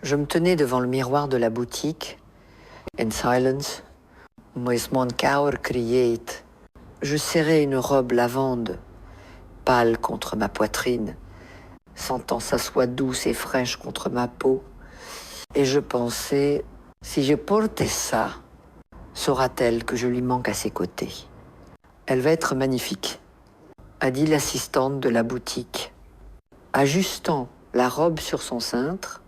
Je me tenais devant le miroir de la boutique, in silence, mais mon cœur criait. Je serrais une robe lavande, pâle contre ma poitrine, sentant sa soie douce et fraîche contre ma peau. Et je pensais, si je portais ça, saura-t-elle que je lui manque à ses côtés? Elle va être magnifique, a dit l'assistante de la boutique. Ajustant la robe sur son cintre,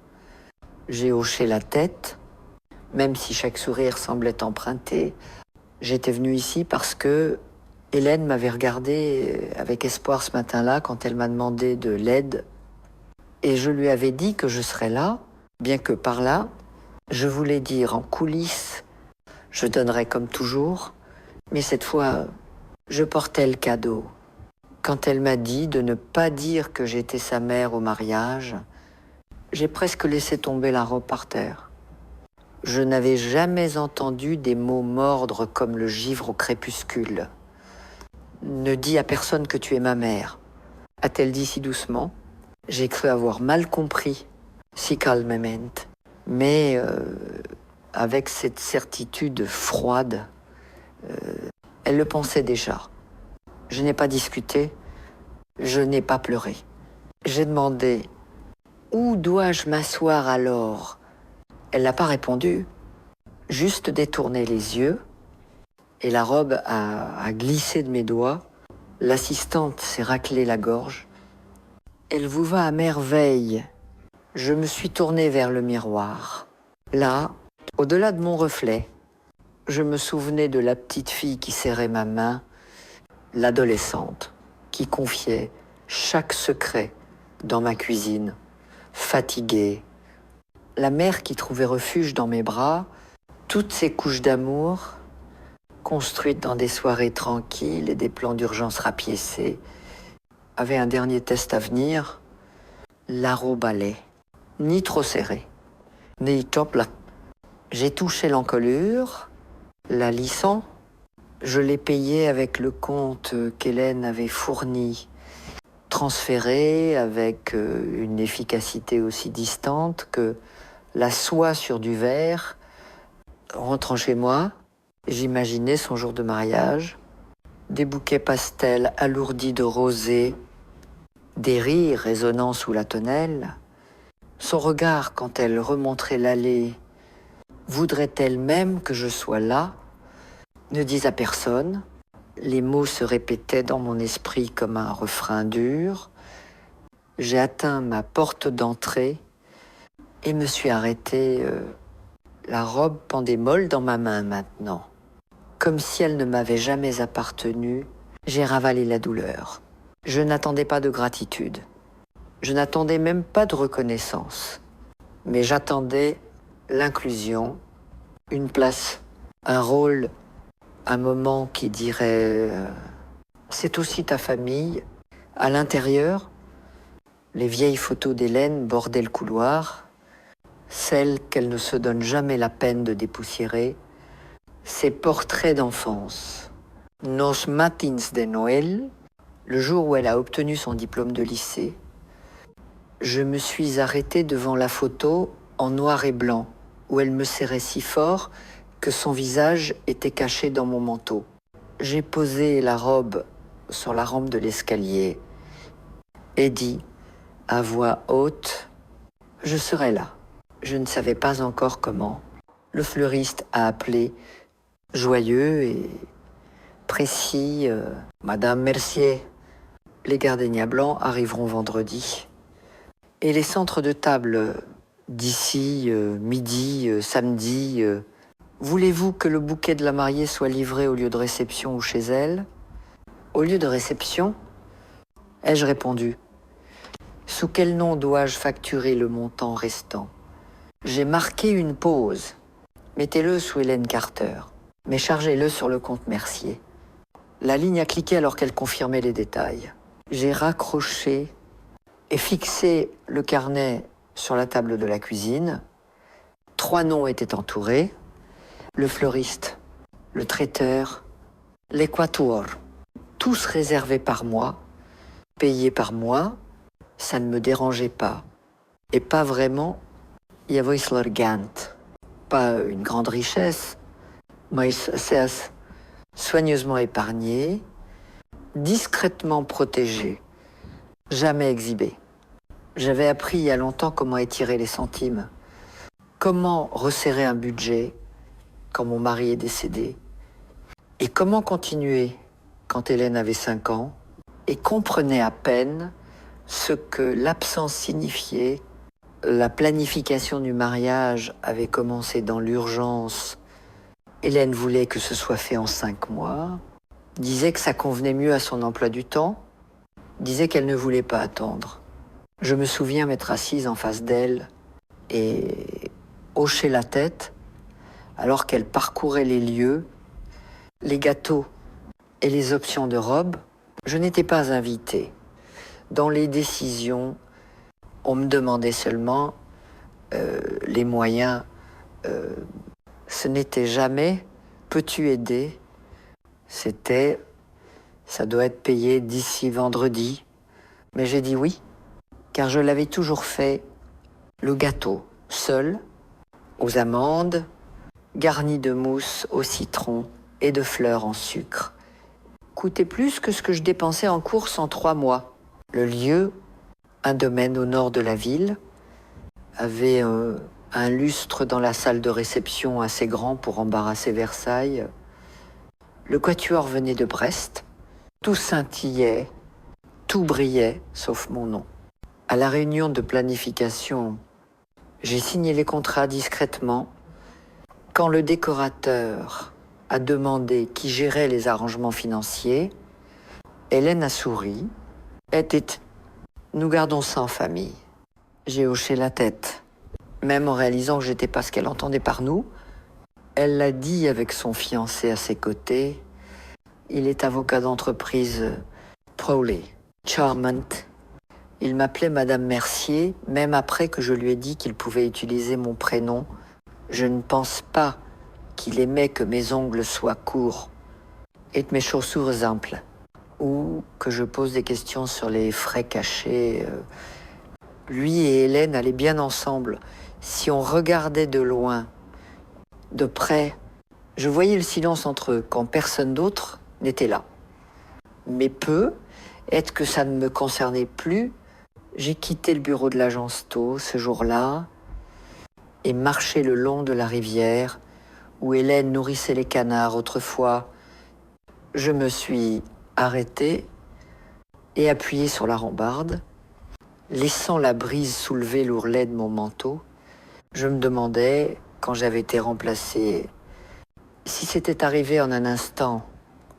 j'ai hoché la tête, même si chaque sourire semblait emprunté. J'étais venue ici parce que Hélène m'avait regardé avec espoir ce matin-là quand elle m'a demandé de l'aide. Et je lui avais dit que je serais là, bien que par là, je voulais dire en coulisses, je donnerais comme toujours, mais cette fois, je portais le cadeau. Quand elle m'a dit de ne pas dire que j'étais sa mère au mariage, j'ai presque laissé tomber la robe par terre. Je n'avais jamais entendu des mots mordre comme le givre au crépuscule. Ne dis à personne que tu es ma mère, a-t-elle dit si doucement. J'ai cru avoir mal compris, si calmement, mais avec cette certitude froide, elle le pensait déjà. Je n'ai pas discuté, je n'ai pas pleuré. J'ai demandé « Où dois-je m'asseoir alors ?» Elle n'a pas répondu, juste détourné les yeux, et la robe a glissé de mes doigts. L'assistante s'est raclée la gorge. Elle vous va à merveille. Je me suis tournée vers le miroir. Là, au-delà de mon reflet, je me souvenais de la petite fille qui serrait ma main, l'adolescente qui confiait chaque secret dans ma cuisine, fatiguée, la mère qui trouvait refuge dans mes bras, toutes ces couches d'amour construites dans des soirées tranquilles et des plans d'urgence rapiécés, avaient un dernier test à venir, la robe allait, ni trop serrée, ni trop plat. J'ai touché l'encolure, la lissant, je l'ai payée avec le compte qu'Hélène avait fourni, transféré avec une efficacité aussi distante que la soie sur du verre. Rentrant chez moi, j'imaginais son jour de mariage, des bouquets pastels alourdis de rosée, des rires résonnant sous la tonnelle. Son regard quand elle remonterait l'allée, voudrait-elle même que je sois là? Ne dis à personne. Les mots se répétaient dans mon esprit comme un refrain dur. J'ai atteint ma porte d'entrée et me suis arrêtée. La robe pendait molle dans ma main maintenant. Comme si elle ne m'avait jamais appartenu, j'ai ravalé la douleur. Je n'attendais pas de gratitude. Je n'attendais même pas de reconnaissance. Mais j'attendais l'inclusion, une place, un rôle, un moment qui dirait c'est aussi ta famille. À l'intérieur, les vieilles photos d'Hélène bordaient le couloir, celles qu'elle ne se donne jamais la peine de dépoussiérer, ses portraits d'enfance. Nos matins de Noël, le jour où elle a obtenu son diplôme de lycée, je me suis arrêtée devant la photo en noir et blanc, où elle me serrait si fort que son visage était caché dans mon manteau. J'ai posé la robe sur la rampe de l'escalier et dit, à voix haute, « Je serai là ». Je ne savais pas encore comment. Le fleuriste a appelé, joyeux et précis, Madame Mercier. Les gardénias blancs arriveront vendredi. Et les centres de table d'ici, midi, samedi, voulez-vous que le bouquet de la mariée soit livré au lieu de réception ou chez elle? Au lieu de réception, ai-je répondu. Sous quel nom dois-je facturer le montant restant? J'ai marqué une pause. Mettez-le sous Hélène Carter, mais chargez-le sur le compte Mercier. La ligne a cliqué alors qu'elle confirmait les détails. J'ai raccroché et fixé le carnet sur la table de la cuisine. 3 noms étaient entourés. Le fleuriste, le traiteur, l'équateur. Tous réservés par moi, payés par moi. Ça ne me dérangeait pas. Et pas vraiment. Jag var gant. Pas une grande richesse, mais c'est soigneusement épargné, discrètement protégé, jamais exhibé. J'avais appris il y a longtemps comment étirer les centimes, comment resserrer un budget quand mon mari est décédé, et comment continuer quand Hélène avait 5 ans, et comprenait à peine ce que l'absence signifiait. La planification du mariage avait commencé dans l'urgence. Hélène voulait que ce soit fait en 5 mois, disait que ça convenait mieux à son emploi du temps, disait qu'elle ne voulait pas attendre. Je me souviens m'être assise en face d'elle et hocher la tête alors qu'elle parcourait les lieux, les gâteaux et les options de robes. Je n'étais pas invitée. Dans les décisions, on me demandait seulement les moyens. Ce n'était jamais « peux-tu aider ?» C'était « ça doit être payé d'ici vendredi ». Mais j'ai dit oui, car je l'avais toujours fait, le gâteau, seul, aux amandes, garni de mousse au citron et de fleurs en sucre. Coûtait plus que ce que je dépensais en courses en 3 mois. Le lieu, un domaine au nord de la ville, avait un lustre dans la salle de réception assez grand pour embarrasser Versailles. Le quatuor venait de Brest. Tout scintillait, tout brillait, sauf mon nom. À la réunion de planification, j'ai signé les contrats discrètement. Quand le décorateur a demandé qui gérait les arrangements financiers, Hélène a souri. Nous gardons ça en famille. J'ai hoché la tête, même en réalisant que j'étais pas ce qu'elle entendait par nous. Elle l'a dit avec son fiancé à ses côtés. Il est avocat d'entreprise Prowley, charmant. Il m'appelait Madame Mercier, même après que je lui ai dit qu'il pouvait utiliser mon prénom. Je ne pense pas qu'il aimait que mes ongles soient courts et que mes chaussures amples, ou que je pose des questions sur les frais cachés. Lui et Hélène allaient bien ensemble. Si on regardait de loin, de près, je voyais le silence entre eux quand personne d'autre n'était là. Mais peu, est-ce que ça ne me concernait plus, j'ai quitté le bureau de l'agence tôt ce jour-là et marché le long de la rivière où Hélène nourrissait les canards autrefois. Je me suis arrêté et appuyé sur la rambarde, laissant la brise soulever l'ourlet de mon manteau. Je me demandais, quand j'avais été remplacé, si c'était arrivé en un instant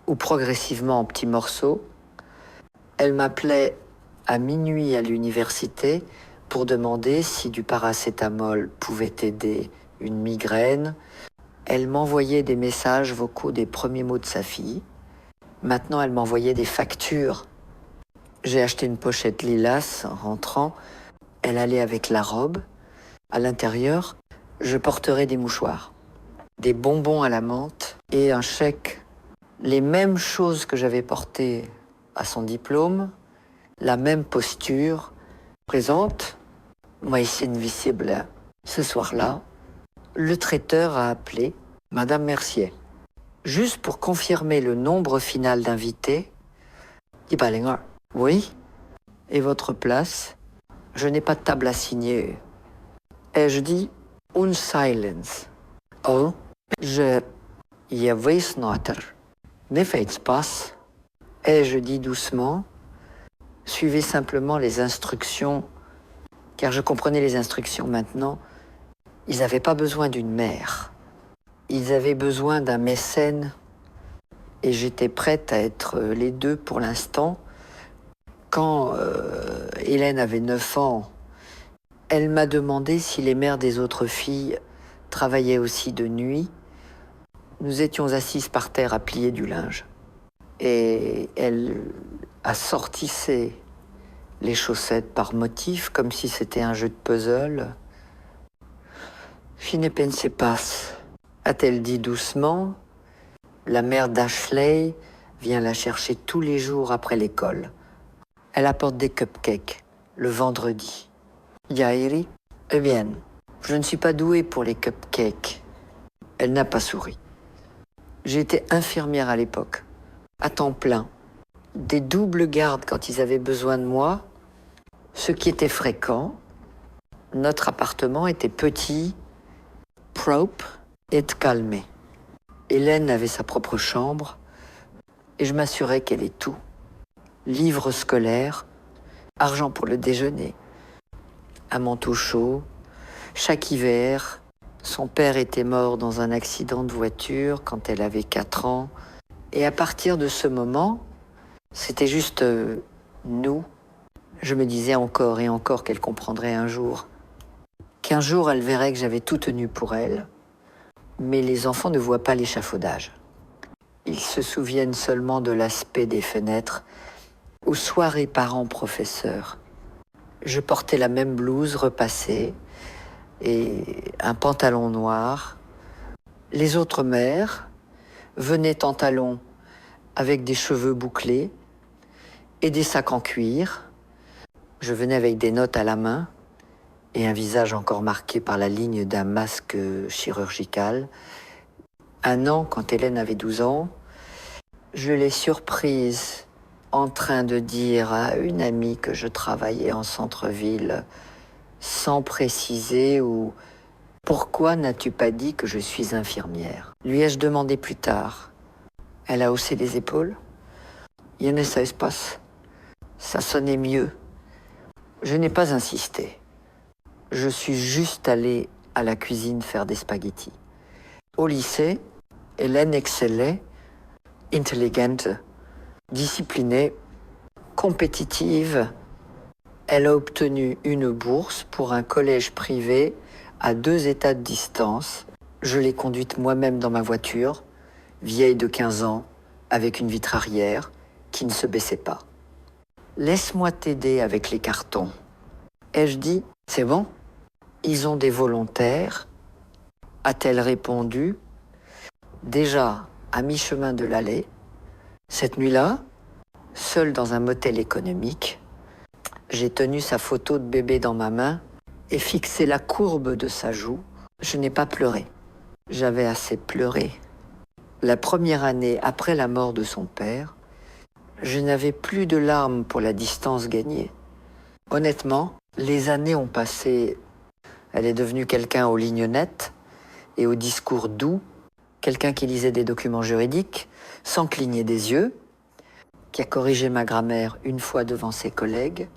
ou progressivement en petits morceaux. Elle m'appelait à minuit à l'université pour demander si du paracétamol pouvait aider une migraine. Elle m'envoyait des messages vocaux des premiers mots de sa fille. Maintenant, elle m'envoyait des factures. J'ai acheté une pochette lilas en rentrant. Elle allait avec la robe. À l'intérieur, je porterai des mouchoirs, des bonbons à la menthe et un chèque. Les mêmes choses que j'avais portées à son diplôme, la même posture, présente. Moi, ici, invisible. Ce soir-là, le traiteur a appelé Madame Mercier. Juste pour confirmer le nombre final d'invités, dit Ballinger. Oui, et votre place? Je n'ai pas de table à signer. Et je dis, un silence. Oh, je weiß noter. Ne faites pas. Et je dis doucement, suivez simplement les instructions, car je comprenais les instructions maintenant. Ils n'avaient pas besoin d'une mère. Ils avaient besoin d'un mécène, et j'étais prête à être les deux pour l'instant. Quand Hélène avait 9 ans, elle m'a demandé si les mères des autres filles travaillaient aussi de nuit. Nous étions assises par terre à plier du linge. Et elle assortissait les chaussettes par motif, comme si c'était un jeu de puzzle. « Je ne pense pas », a-t-elle dit doucement. La mère d'Ashley vient la chercher tous les jours après l'école. Elle apporte des cupcakes le vendredi. Yairi, eh bien, Je ne suis pas douée pour les cupcakes. Elle n'a pas souri. J'ai été infirmière à l'époque, à temps plein. Des doubles gardes quand ils avaient besoin de moi, ce qui était fréquent. Notre appartement était petit, propre et calmé. Hélène avait sa propre chambre et je m'assurais qu'elle ait tout. Livres scolaires, argent pour le déjeuner, un manteau chaud. Chaque hiver, son père était mort dans un accident de voiture quand elle avait 4 ans. Et à partir de ce moment, c'était juste nous. Je me disais encore et encore qu'elle comprendrait un jour. Qu'un jour, elle verrait que j'avais tout tenu pour elle. Mais les enfants ne voient pas l'échafaudage. Ils se souviennent seulement de l'aspect des fenêtres aux soirées parents-professeurs. Je portais la même blouse repassée et un pantalon noir. Les autres mères venaient en talons avec des cheveux bouclés et des sacs en cuir. Je venais avec des notes à la main et un visage encore marqué par la ligne d'un masque chirurgical. Un an, quand Hélène avait 12 ans, je l'ai surprise en train de dire à une amie que je travaillais en centre-ville, sans préciser ou « Pourquoi n'as-tu pas dit que je suis infirmière ?» Lui ai-je demandé plus tard. Elle a haussé les épaules. « Il ne ça se passe. » Ça sonnait mieux. Je n'ai pas insisté. Je suis juste allée à la cuisine faire des spaghettis. Au lycée, Hélène excellait, intelligente, disciplinée, compétitive. Elle a obtenu une bourse pour un collège privé à 2 États de distance. Je l'ai conduite moi-même dans ma voiture, vieille de 15 ans, avec une vitre arrière qui ne se baissait pas. « Laisse-moi t'aider avec les cartons. » Ai-je dit « C'est bon ? Ils ont des volontaires ?» A-t-elle répondu. Déjà, à mi-chemin de l'allée, cette nuit-là, seule dans un motel économique, j'ai tenu sa photo de bébé dans ma main et fixé la courbe de sa joue. Je n'ai pas pleuré. J'avais assez pleuré. La première année après la mort de son père, je n'avais plus de larmes pour la distance gagnée. Honnêtement, les années ont passé. Elle est devenue quelqu'un aux lignes nettes et au discours doux, quelqu'un qui lisait des documents juridiques sans cligner des yeux, qui a corrigé ma grammaire une fois devant ses collègues.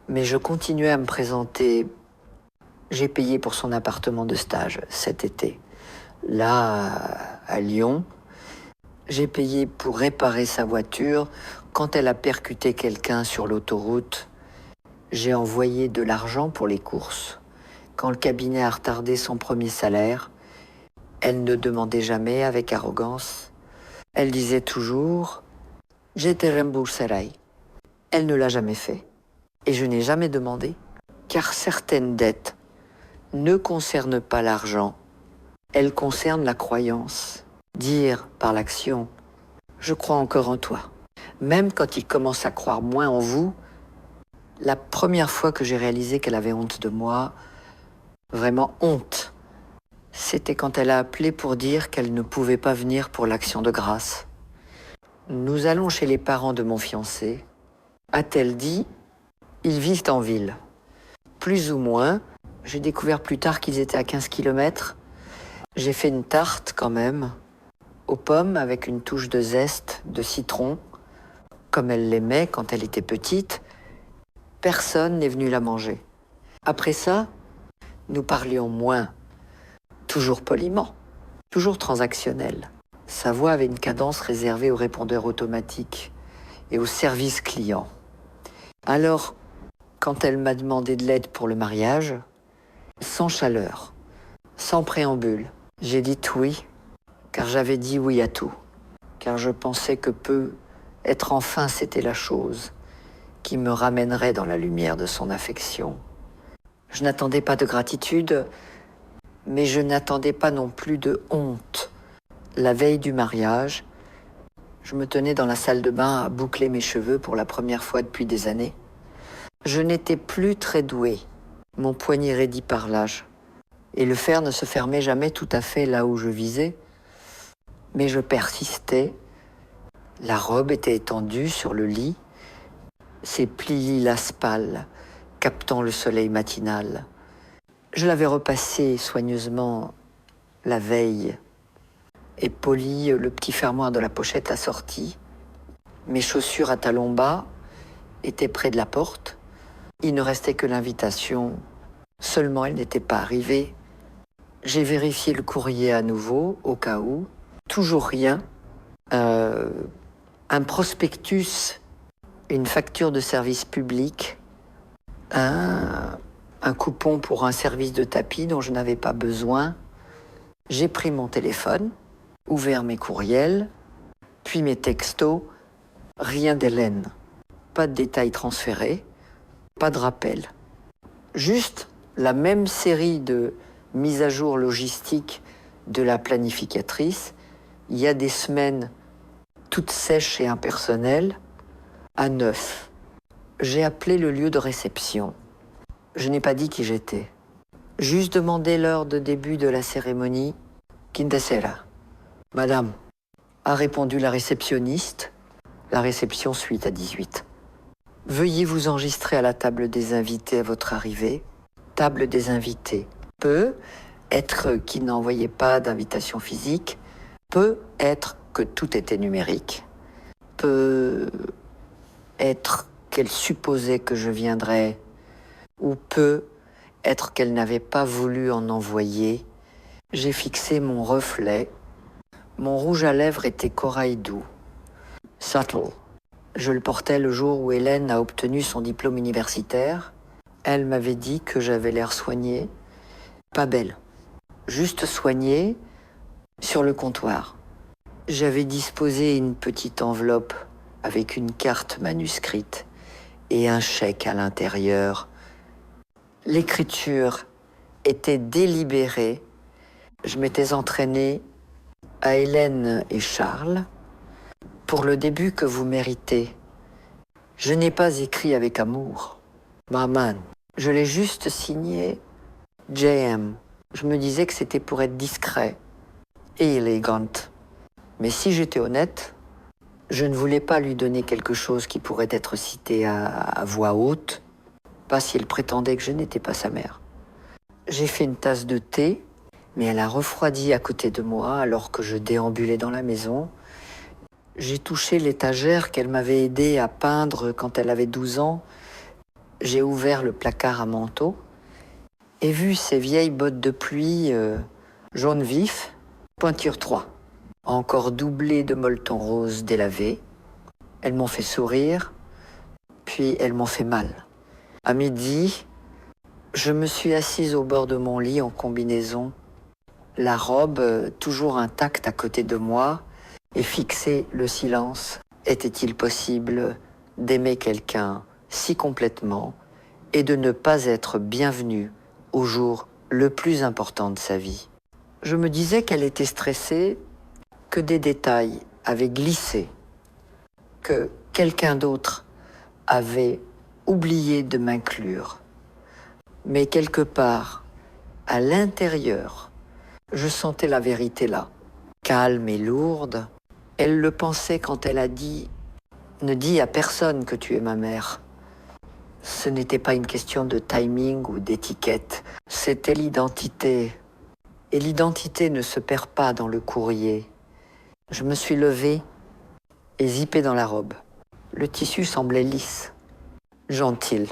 Mais je continuais à me présenter. J'ai payé pour son appartement de stage cet été. Là, à Lyon, j'ai payé pour réparer sa voiture quand elle a percuté quelqu'un sur l'autoroute. J'ai envoyé de l'argent pour les courses. Quand le cabinet a retardé son premier salaire, elle ne demandait jamais avec arrogance. Elle disait toujours « Je te rembourserai ». Elle ne l'a jamais fait. Et je n'ai jamais demandé, car certaines dettes ne concernent pas l'argent, elles concernent la croyance. Dire par l'action « Je crois encore en toi ». Même quand il commence à croire moins en vous, la première fois que j'ai réalisé qu'elle avait honte de moi, vraiment honte, c'était quand elle a appelé pour dire qu'elle ne pouvait pas venir pour l'action de grâce. Nous allons chez les parents de mon fiancé. A-t-elle dit ? Ils vivent en ville. Plus ou moins. J'ai découvert plus tard qu'ils étaient à 15 km. J'ai fait une tarte quand même, aux pommes avec une touche de zeste, de citron, comme elle l'aimait quand elle était petite. Personne n'est venu la manger. Après ça, nous parlions moins. Toujours poliment, toujours transactionnel. Sa voix avait une cadence réservée aux répondeurs automatiques et aux services clients. Alors, quand elle m'a demandé de l'aide pour le mariage, sans chaleur, sans préambule, j'ai dit oui, car j'avais dit oui à tout, car je pensais que être enfin c'était la chose qui me ramènerait dans la lumière de son affection. Je n'attendais pas de gratitude, mais je n'attendais pas non plus de honte. La veille du mariage, je me tenais dans la salle de bain à boucler mes cheveux pour la première fois depuis des années. Je n'étais plus très douée, mon poignet raidi par l'âge. et le fer ne se fermait jamais tout à fait là où je visais. Mais je persistais. La robe était étendue sur le lit, ses plis lilas pâles, captant le soleil matinal. Je l'avais repassée soigneusement la veille et poli le petit fermoir de la pochette assorti. Mes chaussures à talons bas étaient près de la porte. Il ne restait que l'invitation. Seulement, elle n'était pas arrivée. J'ai vérifié le courrier à nouveau, au cas où. Toujours rien. Un prospectus, une facture de service public, un coupon pour un service de tapis dont je n'avais pas besoin. J'ai pris mon téléphone, ouvert mes courriels, puis mes textos. Rien d'Hélène. Pas de détails transférés, pas de rappel. Juste la même série de mises à jour logistiques de la planificatrice. Il y a des semaines toutes sèches et impersonnelles, à 9. J'ai appelé le lieu de réception. Je n'ai pas dit qui j'étais. Juste demandé l'heure de début de la cérémonie. Quintessera. Madame, a répondu la réceptionniste. La réception suit à 18. Veuillez vous enregistrer à la table des invités à votre arrivée. Table des invités peut être qu'il n'envoyait pas d'invitation physique, peut être que tout était numérique, peut être qu'elle supposait que je viendrais, ou peut être qu'elle n'avait pas voulu en envoyer. J'ai fixé mon reflet. Mon rouge à lèvres était corail doux. Subtle. Je le portais le jour où Hélène a obtenu son diplôme universitaire. Elle m'avait dit que j'avais l'air soignée, pas belle, juste soignée, sur le comptoir. J'avais disposé une petite enveloppe avec une carte manuscrite et un chèque à l'intérieur. L'écriture était délibérée. Je m'étais entraînée à Hélène et Charles pour le début que vous méritez. Je n'ai pas écrit avec amour. Maman, je l'ai juste signé JM. Je me disais que c'était pour être discret et élégant. Mais si j'étais honnête, je ne voulais pas lui donner quelque chose qui pourrait être cité à voix haute, pas si elle prétendait que je n'étais pas sa mère. J'ai fait une tasse de thé, mais elle a refroidi à côté de moi alors que je déambulais dans la maison. J'ai touché l'étagère qu'elle m'avait aidé à peindre quand elle avait 12 ans. J'ai ouvert le placard à manteaux et vu ces vieilles bottes de pluie jaune vif, pointure 3, encore doublées de molleton rose délavé. Elles m'ont fait sourire, puis elles m'ont fait mal. À midi, je me suis assise au bord de mon lit en combinaison, la robe toujours intacte à côté de moi, et fixé le silence. Était-il possible d'aimer quelqu'un si complètement et de ne pas être bienvenue au jour le plus important de sa vie? Je me disais qu'elle était stressée, que des détails avaient glissé, que quelqu'un d'autre avait oublié de m'inclure. Mais quelque part, à l'intérieur, je sentais la vérité là, calme et lourde. Elle le pensait quand elle a dit « Ne dis à personne que tu es ma mère ». Ce n'était pas une question de timing ou d'étiquette, c'était l'identité. Et l'identité ne se perd pas dans le courrier. Je me suis levée et zippé dans la robe. Le tissu semblait lisse, gentil,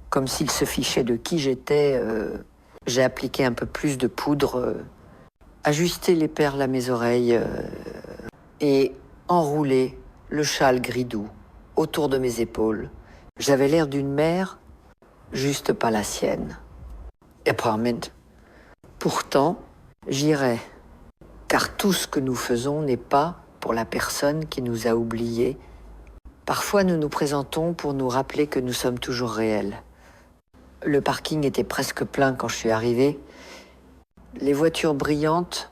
comme s'il se fichait de qui j'étais. J'ai appliqué un peu plus de poudre, ajusté les perles à mes oreilles et enroulé le châle gris doux autour de mes épaules. J'avais l'air d'une mère, juste pas la sienne. Apartment. Pourtant, j'irai, car tout ce que nous faisons n'est pas pour la personne qui nous a oubliés. Parfois, nous nous présentons pour nous rappeler que nous sommes toujours réels. Le parking était presque plein quand je suis arrivée. Les voitures brillantes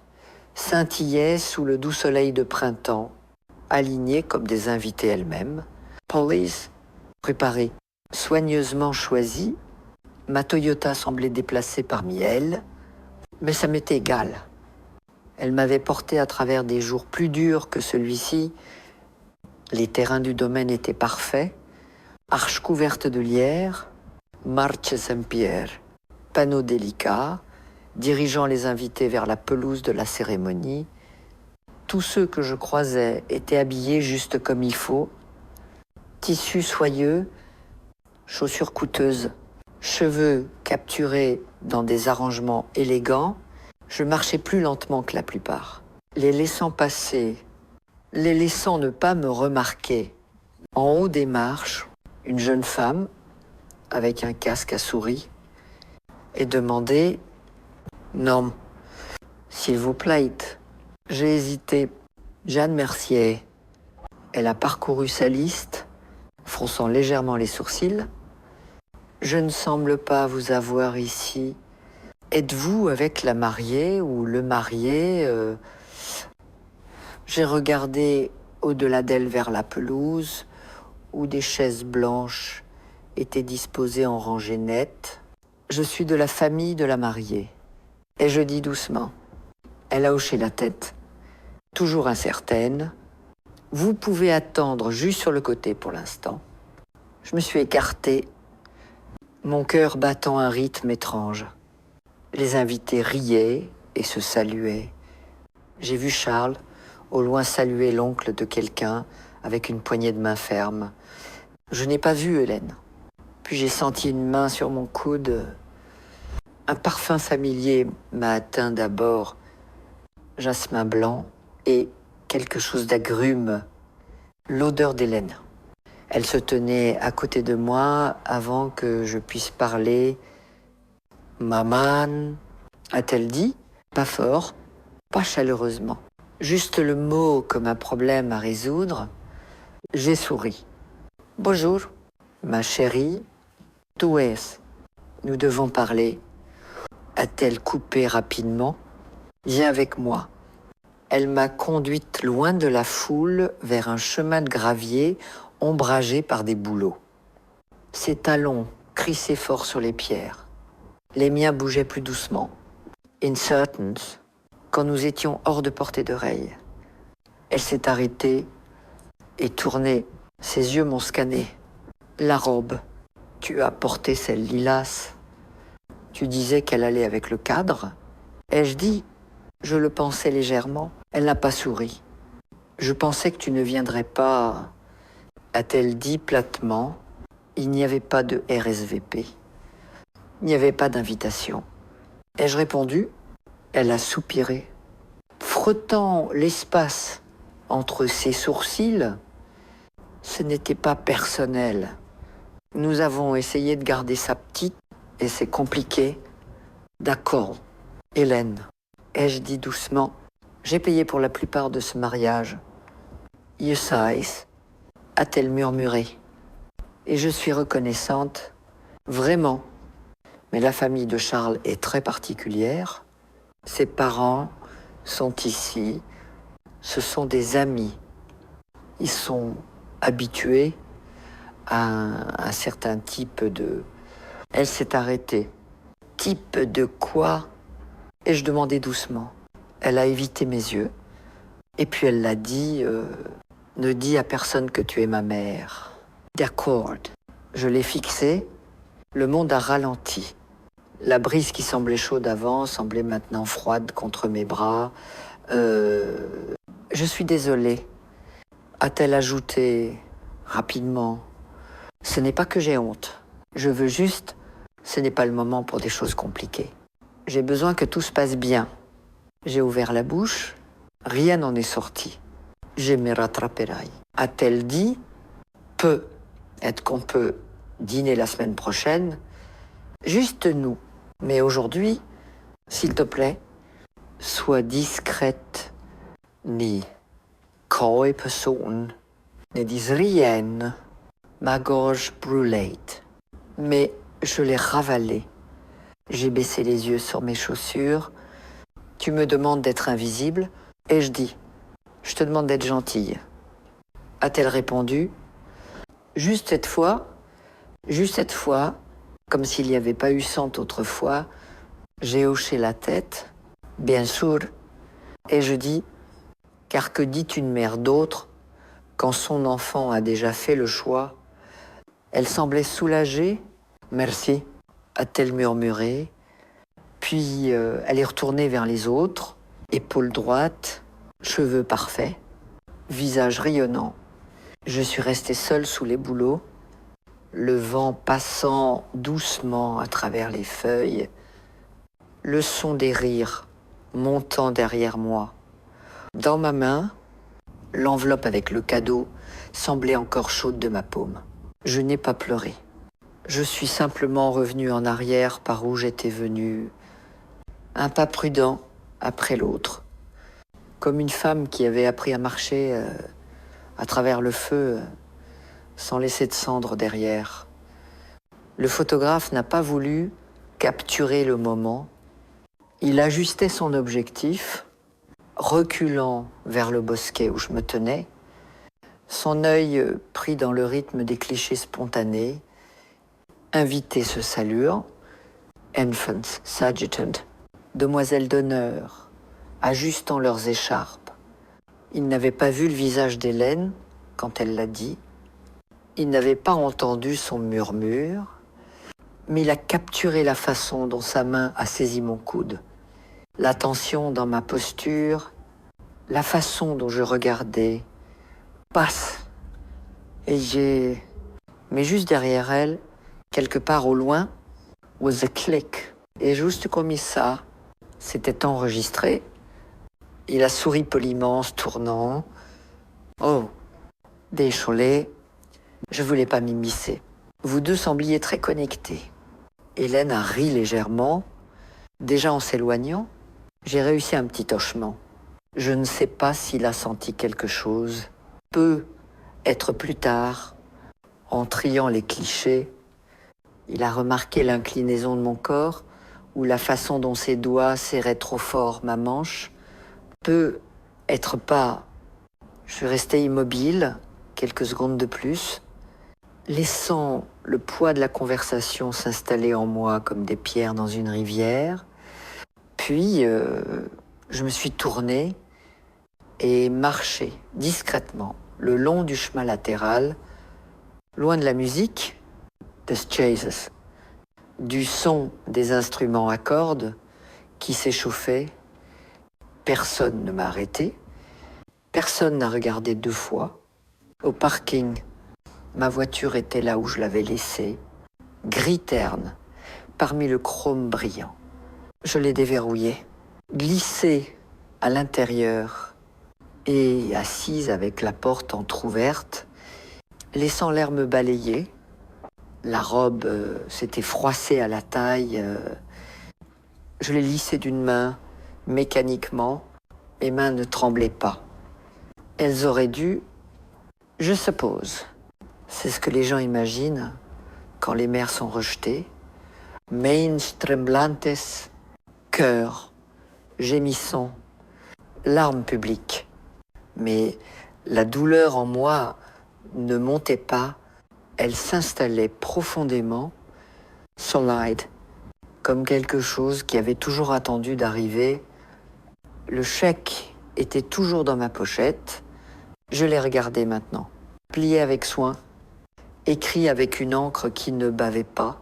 scintillaient sous le doux soleil de printemps, alignées comme des invités elles-mêmes. Police, préparée, soigneusement choisie, ma Toyota semblait déplacée parmi elles. Mais ça m'était égal. Elle m'avait porté à travers des jours plus durs que celui-ci. Les terrains du domaine étaient parfaits, arches couvertes de lierre, marche Saint-Pierre, panneaux délicats, dirigeant les invités vers la pelouse de la cérémonie. Tous ceux que je croisais étaient habillés juste comme il faut, tissus soyeux, chaussures coûteuses, cheveux capturés dans des arrangements élégants. Je marchais plus lentement que la plupart, les laissant passer, les laissant ne pas me remarquer. En haut des marches, une jeune femme, avec un casque à souris, et demandait « Non, s'il vous plaît ». J'ai hésité. Jeanne Mercier. Elle a parcouru sa liste, fronçant légèrement les sourcils. « Je ne semble pas vous avoir ici. Êtes-vous avec la mariée ou le marié ?» J'ai regardé au-delà d'elle vers la pelouse, où des chaises blanches étaient disposées en rangées nettes. Je suis de la famille de la mariée. Et je dis doucement. Elle a hoché la tête, toujours incertaine. Vous pouvez attendre juste sur le côté pour l'instant. Je me suis écarté, mon cœur battant un rythme étrange. Les invités riaient et se saluaient. J'ai vu Charles au loin saluer l'oncle de quelqu'un avec une poignée de main ferme. Je n'ai pas vu Hélène. Puis j'ai senti une main sur mon coude. Un parfum familier m'a atteint d'abord, jasmin blanc et quelque chose d'agrume, l'odeur d'Hélène. Elle se tenait à côté de moi avant que je puisse parler. « Maman », a-t-elle dit, pas fort, pas chaleureusement. Juste le mot comme un problème à résoudre. J'ai souri. « Bonjour, ma chérie, tu es. Nous devons parler. » A-t-elle coupé rapidement. « Viens avec moi. » Elle m'a conduite loin de la foule vers un chemin de gravier ombragé par des bouleaux. Ses talons crissaient fort sur les pierres. Les miens bougeaient plus doucement. Incertains, quand nous étions hors de portée d'oreille. Elle s'est arrêtée et tournée. Ses yeux m'ont scanné. La robe. Tu as porté celle lilas. Tu disais qu'elle allait avec le cadre. Ai-je dit? Je le pensais légèrement. Elle n'a pas souri. Je pensais que tu ne viendrais pas, a-t-elle dit platement. Il n'y avait pas de RSVP. Il n'y avait pas d'invitation. Ai-je répondu? Elle a soupiré. Frottant l'espace entre ses sourcils, ce n'était pas personnel. Nous avons essayé de garder ça petit et c'est compliqué. D'accord, Hélène. Ai-je dit doucement, j'ai payé pour la plupart de ce mariage. You sais, a-t-elle murmuré. Et je suis reconnaissante, vraiment. Mais la famille de Charles est très particulière. Ses parents sont ici. Ce sont des amis. Ils sont habitués à un certain type de... Elle s'est arrêtée. Type de quoi? Et je demandais doucement. Elle a évité mes yeux. Et puis elle l'a dit, ne dis à personne que tu es ma mère. D'accord. Je l'ai fixé. Le monde a ralenti. La brise qui semblait chaude avant semblait maintenant froide contre mes bras. Je suis désolée, a-t-elle ajouté rapidement. Ce n'est pas que j'ai honte. Je veux juste, ce n'est pas le moment pour des choses compliquées. J'ai besoin que tout se passe bien. J'ai ouvert la bouche, rien n'en est sorti. Je me rattraperai. A-t-elle dit, peut-être qu'on peut dîner la semaine prochaine, juste nous. Mais aujourd'hui, s'il te plaît, sois discrète. Ni koi person, ne dis rien. Ma gorge brûlait. Mais je l'ai ravalé. J'ai baissé les yeux sur mes chaussures. Tu me demandes d'être invisible et je dis, je te demande d'être gentille. A-t-elle répondu, juste cette fois, comme s'il n'y avait pas eu 100 autrefois, J'ai hoché la tête, bien sûr, et je dis, car que dit une mère d'autre quand son enfant a déjà fait le choix? Elle semblait soulagée. Merci, a-t-elle murmuré. Puis elle est retournée vers les autres, épaules droites, cheveux parfaits, visage rayonnant. Je suis restée seule sous les bouleaux, le vent passant doucement à travers les feuilles, le son des rires montant derrière moi. Dans ma main, l'enveloppe avec le cadeau semblait encore chaude de ma paume. Je n'ai pas pleuré. Je suis simplement revenue en arrière par où j'étais venue, un pas prudent après l'autre, comme une femme qui avait appris à marcher à travers le feu sans laisser de cendres derrière. Le photographe n'a pas voulu capturer le moment. Il ajustait son objectif, reculant vers le bosquet où je me tenais, son œil pris dans le rythme des clichés spontanés. Invités se saluant, infants s'agitant, demoiselles d'honneur, ajustant leurs écharpes. Il n'avait pas vu le visage d'Hélène quand elle l'a dit. Il n'avait pas entendu son murmure, mais il a capturé la façon dont sa main a saisi mon coude, la tension dans ma posture, la façon dont je regardais. Passe. Et j'ai... Mais juste derrière elle, quelque part au loin, was a click. Et juste comme ça, c'était enregistré. Il a souri poliment, se tournant. Oh, désolé, je voulais pas m'immiscer. Vous deux sembliez très connectés. Hélène a ri légèrement. Déjà en s'éloignant, j'ai réussi un petit hochement. Je ne sais pas s'il a senti quelque chose. Peut être plus tard, en triant les clichés, il a remarqué l'inclinaison de mon corps ou la façon dont ses doigts serraient trop fort ma manche. Peut être pas. Je suis restée immobile quelques secondes de plus, laissant le poids de la conversation s'installer en moi comme des pierres dans une rivière. Puis, je me suis tournée et marché discrètement le long du chemin latéral, loin de la musique, des chases, du son des instruments à cordes qui s'échauffaient. Personne ne m'a arrêté, personne n'a regardé deux fois. Au parking, ma voiture était là où je l'avais laissée, gris terne, parmi le chrome brillant. Je l'ai déverrouillée, glissée à l'intérieur et assise avec la porte entr'ouverte, laissant l'air me balayer. La robe s'était froissée à la taille. Je l'ai lissée d'une main, mécaniquement. Mes mains ne tremblaient pas. Elles auraient dû, je suppose. C'est ce que les gens imaginent quand les mères sont rejetées. Mains tremblantes, cœur, gémissant, larmes publiques. Mais la douleur en moi ne montait pas, elle s'installait profondément, solide, comme quelque chose qui avait toujours attendu d'arriver. Le chèque était toujours dans ma pochette, je l'ai regardé maintenant, plié avec soin, écrit avec une encre qui ne bavait pas,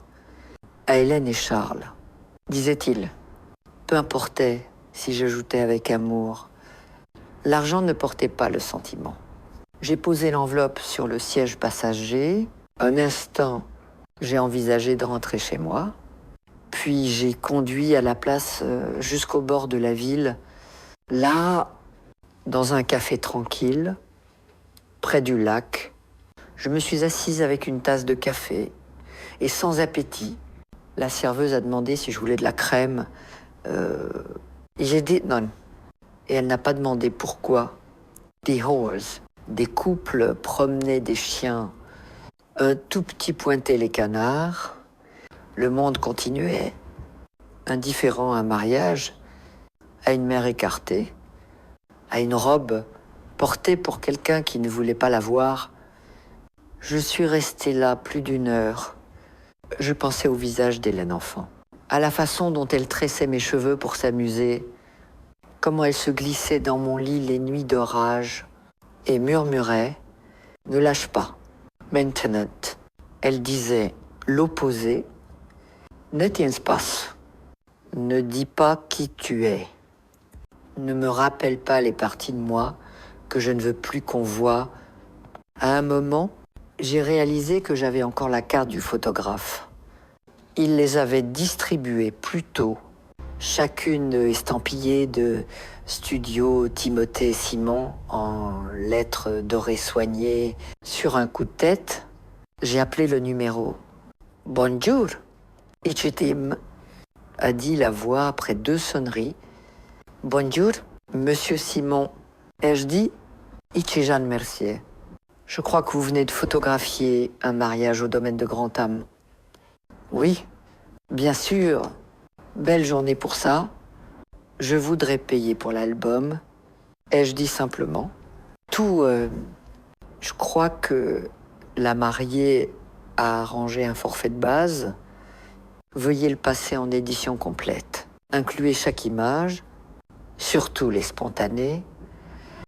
à Hélène et Charles, disait-il. Peu importait si j'ajoutais avec amour. L'argent ne portait pas le sentiment. J'ai posé l'enveloppe sur le siège passager. Un instant, j'ai envisagé de rentrer chez moi. Puis j'ai conduit à la place jusqu'au bord de la ville. Là, dans un café tranquille, près du lac, je me suis assise avec une tasse de café. Et sans appétit, la serveuse a demandé si je voulais de la crème. Et j'ai dit non. Et elle n'a pas demandé pourquoi. Des horses, des couples promenaient des chiens. Un tout petit pointait les canards. Le monde continuait. Indifférent à un mariage, à une mère écartée, à une robe portée pour quelqu'un qui ne voulait pas la voir. Je suis restée là plus d'1 heure. Je pensais au visage d'Hélène enfant, à la façon dont elle tressait mes cheveux pour s'amuser, comment elle se glissait dans mon lit les nuits d'orage et murmurait « Ne lâche pas, maintenant ». Elle disait l'opposé « Ne tiens pas, ne dis pas qui tu es, ne me rappelle pas les parties de moi que je ne veux plus qu'on voie. » À un moment, j'ai réalisé que j'avais encore la carte du photographe. Il les avait distribuées plus tôt, chacune estampillée de Studio Timothée Simon en lettres dorées soignées. Sur un coup de tête, j'ai appelé le numéro. « Bonjour, Ichitim », a dit la voix après 2 sonneries. « Bonjour, Monsieur Simon. Ai-je dit Ichijan Mercier. Je crois que vous venez de photographier un mariage au domaine de Grand-Am. » Oui, bien sûr. Belle journée pour ça. Je voudrais payer pour l'album. Ai-je dit simplement. Tout, je crois que la mariée a arrangé un forfait de base. Veuillez le passer en édition complète. Incluez chaque image, surtout les spontanées.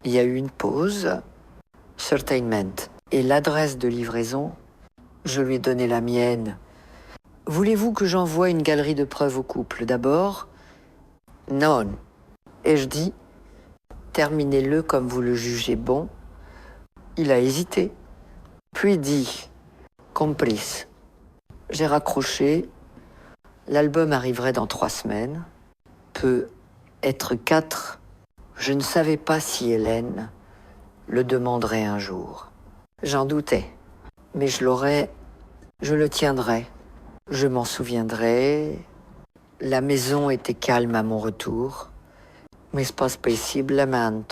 Il y a eu une pause. Certainement. Et l'adresse de livraison, je lui ai donné la mienne. Voulez-vous que j'envoie une galerie de preuves au couple d'abord? Non. Ai-je dit, terminez-le comme vous le jugez bon. Il a hésité, puis dit, comprise. J'ai raccroché. L'album arriverait dans 3 semaines. Peut être 4. Je ne savais pas si Hélène le demanderait un jour. J'en doutais, mais je le tiendrais. Je m'en souviendrai. La maison était calme à mon retour, mais c'est pas possiblement.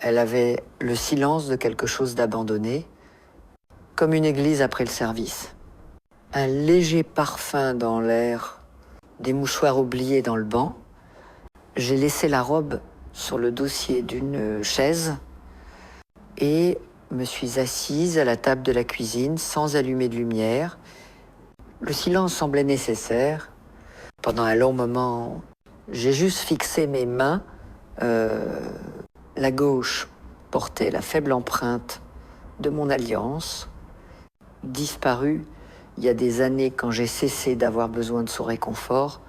Elle avait le silence de quelque chose d'abandonné, comme une église après le service. Un léger parfum dans l'air, des mouchoirs oubliés dans le banc. J'ai laissé la robe sur le dossier d'une chaise et me suis assise à la table de la cuisine sans allumer de lumière. Le silence semblait nécessaire. Pendant un long moment, j'ai juste fixé mes mains. La gauche portait la faible empreinte de mon alliance, disparue il y a des années quand j'ai cessé d'avoir besoin de son réconfort.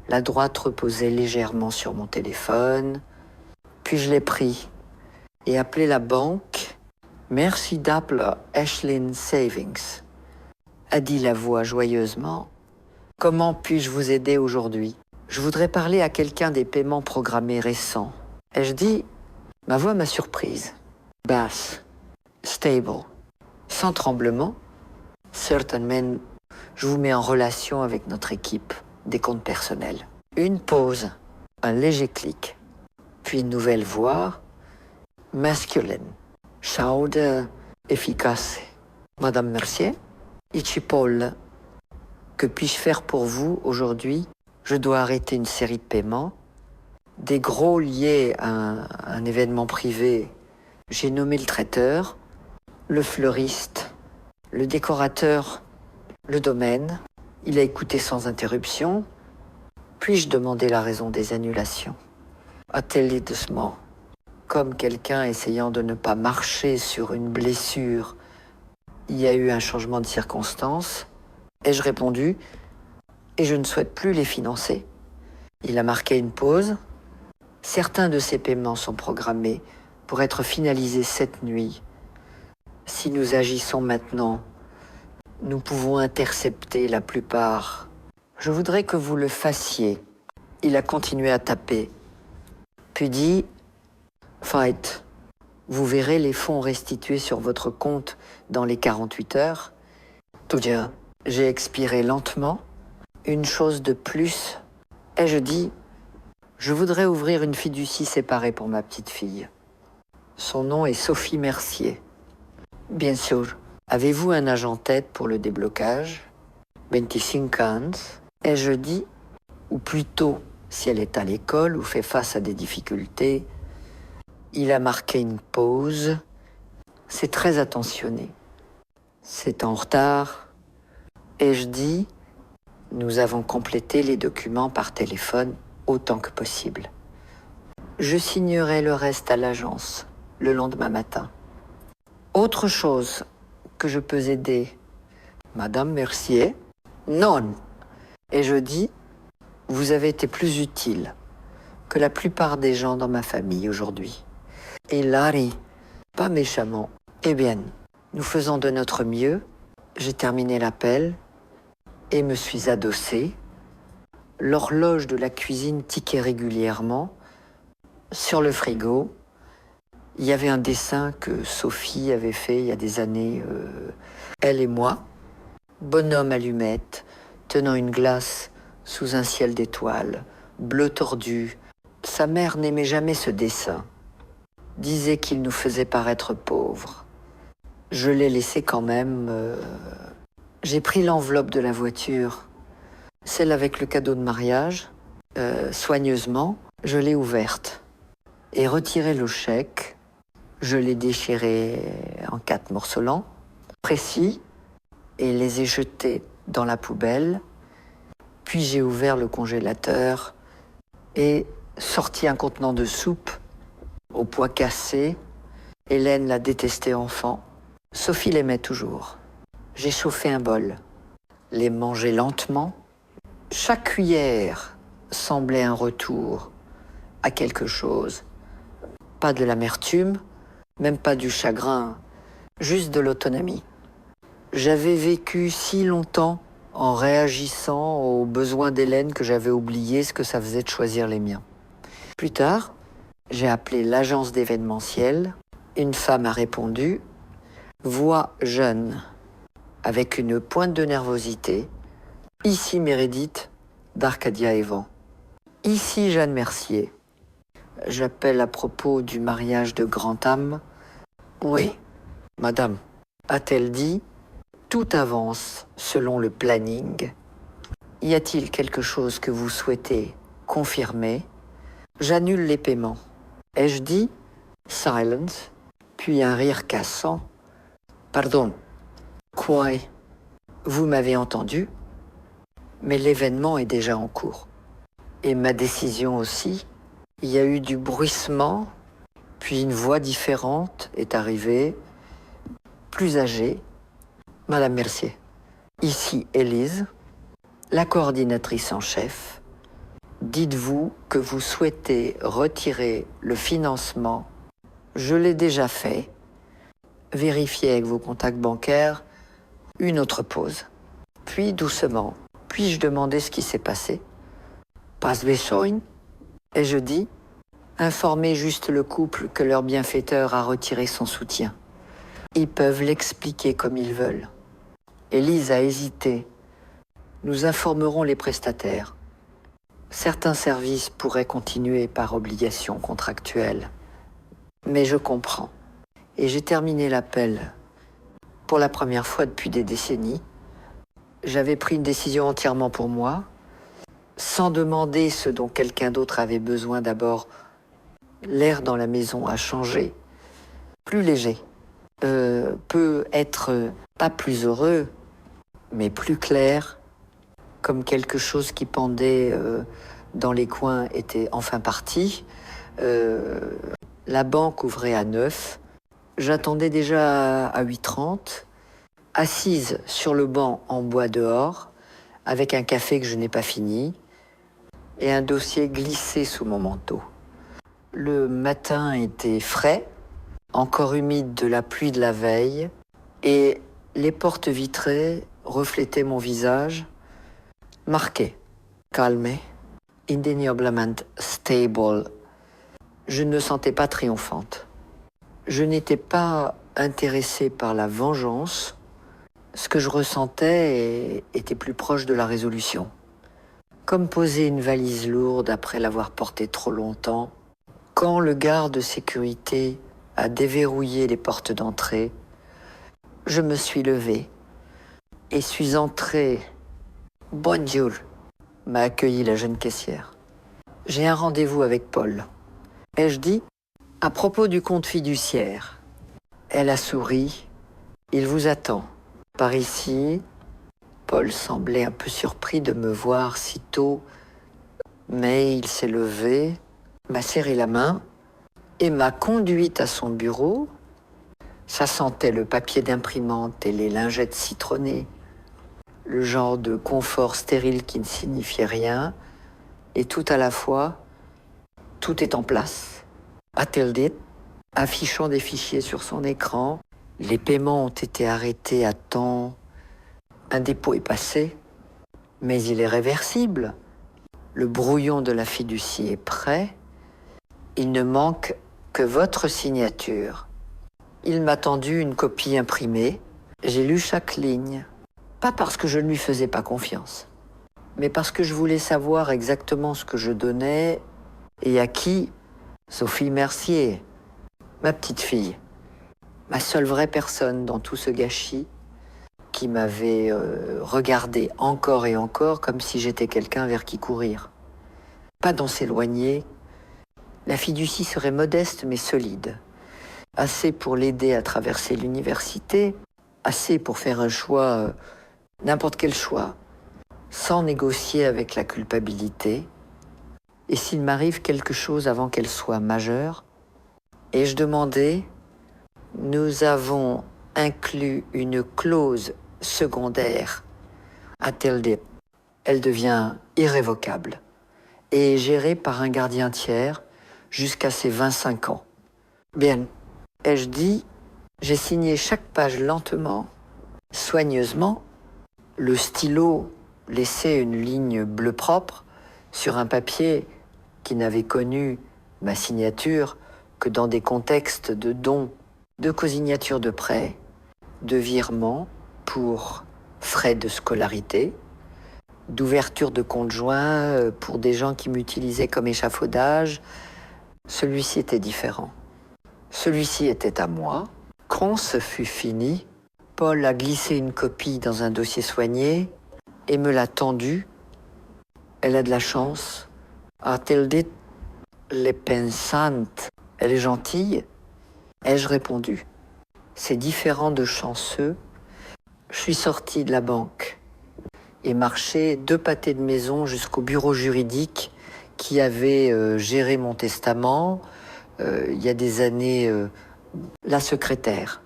La droite reposait légèrement sur mon téléphone. Puis je l'ai pris et appelé la banque. « Merci d'appeler Ashlyn Savings », a dit la voix joyeusement. « Comment puis-je vous aider aujourd'hui? Je voudrais parler à quelqu'un des paiements programmés récents. » Ai-je dit? Ma voix m'a surprise. Basse, stable, sans tremblement. Certainement, je vous mets en relation avec notre équipe des comptes personnels. Une pause, un léger clic, puis une nouvelle voix, masculine, chaude, efficace. Madame Mercier, Ichi Paul, que puis-je faire pour vous aujourd'hui? Je dois arrêter une série de paiements, des gros liés à un événement privé. J'ai nommé le traiteur, le fleuriste, le décorateur, le domaine. Il a écouté sans interruption. Puis-je demander la raison des annulations? A-t-elle doucement, comme quelqu'un essayant de ne pas marcher sur une blessure. Il y a eu un changement de circonstances. Ai-je répondu? Et je ne souhaite plus les financer. Il a marqué une pause. Certains de ces paiements sont programmés pour être finalisés cette nuit. Si nous agissons maintenant, nous pouvons intercepter la plupart. Je voudrais que vous le fassiez. Il a continué à taper. Puis dit, fight. Vous verrez les fonds restitués sur votre compte dans les 48 heures. Tout bien. J'ai expiré lentement. Une chose de plus. Ai-je dit, je voudrais ouvrir une fiducie séparée pour ma petite fille. Son nom est Sophie Mercier. Bien sûr. Avez-vous un agent tête pour le déblocage? 25 ans. Ai-je dit, ou plutôt, si elle est à l'école ou fait face à des difficultés, il a marqué une pause. C'est très attentionné. C'est en retard. Ai-je dit, Nous avons complété les documents par téléphone autant que possible. Je signerai le reste à l'agence le lendemain matin. Autre chose que je peux aider, Madame Mercier? Non. Et je dis, vous avez été plus utile que la plupart des gens dans ma famille aujourd'hui. Et Larry, pas méchamment. Eh bien, nous faisons de notre mieux. J'ai terminé l'appel et me suis adossé. L'horloge de la cuisine tiquait régulièrement. Sur le frigo, il y avait un dessin que Sophie avait fait il y a des années, elle et moi. Bonhomme allumette, tenant une glace sous un ciel d'étoiles, bleu tordu. Sa mère n'aimait jamais ce dessin. Disait qu'il nous faisait paraître pauvres. Je l'ai laissé quand même. J'ai pris l'enveloppe de la voiture, celle avec le cadeau de mariage, soigneusement, je l'ai ouverte et retiré le chèque. Je l'ai déchiré en 4 morcelons précis et les ai jetés dans la poubelle. Puis j'ai ouvert le congélateur et sorti un contenant de soupe au pois cassé. Hélène la détestait enfant. Sophie l'aimait toujours. J'ai chauffé un bol, les mangeai lentement. Chaque cuillère semblait un retour à quelque chose. Pas de l'amertume, même pas du chagrin, juste de l'autonomie. J'avais vécu si longtemps en réagissant aux besoins d'Hélène que j'avais oublié ce que ça faisait de choisir les miens. Plus tard, j'ai appelé l'agence d'événementiel. Une femme a répondu, voix jeune, avec une pointe de nervosité. Ici Meredith d'Arcadia Evans. Ici Jeanne Mercier. J'appelle à propos du mariage de Grantham. Oui, madame, a-t-elle dit, tout avance selon le planning. Y a-t-il quelque chose que vous souhaitez confirmer? J'annule les paiements. Ai-je dit? Silence, puis un rire cassant. Pardon. Quoi? Vous m'avez entendu? Mais l'événement est déjà en cours. Et ma décision aussi. Il y a eu du bruissement, puis une voix différente est arrivée, plus âgée. Madame Mercier, ici Élise, la coordinatrice en chef. Dites-vous que vous souhaitez retirer le financement. Je l'ai déjà fait. Vérifiez avec vos contacts bancaires. Une autre pause. Puis doucement, puis-je demander ce qui s'est passé? Pas besoin. Et je dis, informez juste le couple que leur bienfaiteur a retiré son soutien. Ils peuvent l'expliquer comme ils veulent. Élise a hésité. Nous informerons les prestataires. Certains services pourraient continuer par obligation contractuelle. Mais je comprends. Et j'ai terminé l'appel. Pour la première fois depuis des décennies, j'avais pris une décision entièrement pour moi, sans demander ce dont quelqu'un d'autre avait besoin d'abord. L'air dans la maison a changé, plus léger, peut être pas plus heureux, mais plus clair, comme quelque chose qui pendait dans les coins était enfin parti. La banque ouvrait à 9. J'attendais déjà à 8h30, assise sur le banc en bois dehors, avec un café que je n'ai pas fini, et un dossier glissé sous mon manteau. Le matin était frais, encore humide de la pluie de la veille, et les portes vitrées reflétaient mon visage, marqué, calme, indéniablement stable. Je ne me sentais pas triomphante. Je n'étais pas intéressée par la vengeance. Ce que je ressentais était plus proche de la résolution. Comme poser une valise lourde après l'avoir portée trop longtemps. Quand le garde de sécurité a déverrouillé les portes d'entrée, je me suis levée et suis entrée. Bonjour, m'a accueilli la jeune caissière. J'ai un rendez-vous avec Paul. Ai-je dit? À propos du compte fiduciaire. Elle a souri. Il vous attend. Par ici, Paul semblait un peu surpris de me voir si tôt, mais il s'est levé, m'a serré la main et m'a conduite à son bureau. Ça sentait le papier d'imprimante et les lingettes citronnées, le genre de confort stérile qui ne signifiait rien, et tout à la fois, tout est en place. A-t-elle dit, affichant des fichiers sur son écran, les paiements ont été arrêtés à temps, un dépôt est passé, mais il est réversible. Le brouillon de la fiducie est prêt, il ne manque que votre signature. Il m'a tendu une copie imprimée, j'ai lu chaque ligne, pas parce que je ne lui faisais pas confiance, mais parce que je voulais savoir exactement ce que je donnais et à qui. Sophie Mercier, ma petite fille, ma seule vraie personne dans tout ce gâchis, qui m'avait regardé encore et encore comme si j'étais quelqu'un vers qui courir. Pas d'en s'éloigner. La fiducie serait modeste mais solide. Assez pour l'aider à traverser l'université, assez pour faire un choix, n'importe quel choix, sans négocier avec la culpabilité. Et s'il m'arrive quelque chose avant qu'elle soit majeure, et je demandais, nous avons inclus une clause secondaire, a-t-elle dit. Elle devient irrévocable et est gérée par un gardien tiers jusqu'à ses 25 ans. Bien, ai-je dit, j'ai signé chaque page lentement, soigneusement. Le stylo laissait une ligne bleue propre sur un papier qui n'avait connu ma signature que dans des contextes de dons, de cosignature de prêt, de virements pour frais de scolarité, d'ouverture de compte joint pour des gens qui m'utilisaient comme échafaudage. Celui-ci était différent. Celui-ci était à moi. Quand ce fut fini, Paul a glissé une copie dans un dossier soigné et me l'a tendue. Elle a de la chance. A-t-elle dit, les pensantes, elle est gentille? Ai-je répondu. C'est différent de chanceux. Je suis sorti de la banque et marché 2 pâtés de maison jusqu'au bureau juridique qui avait géré mon testament. Il y a des années, la secrétaire,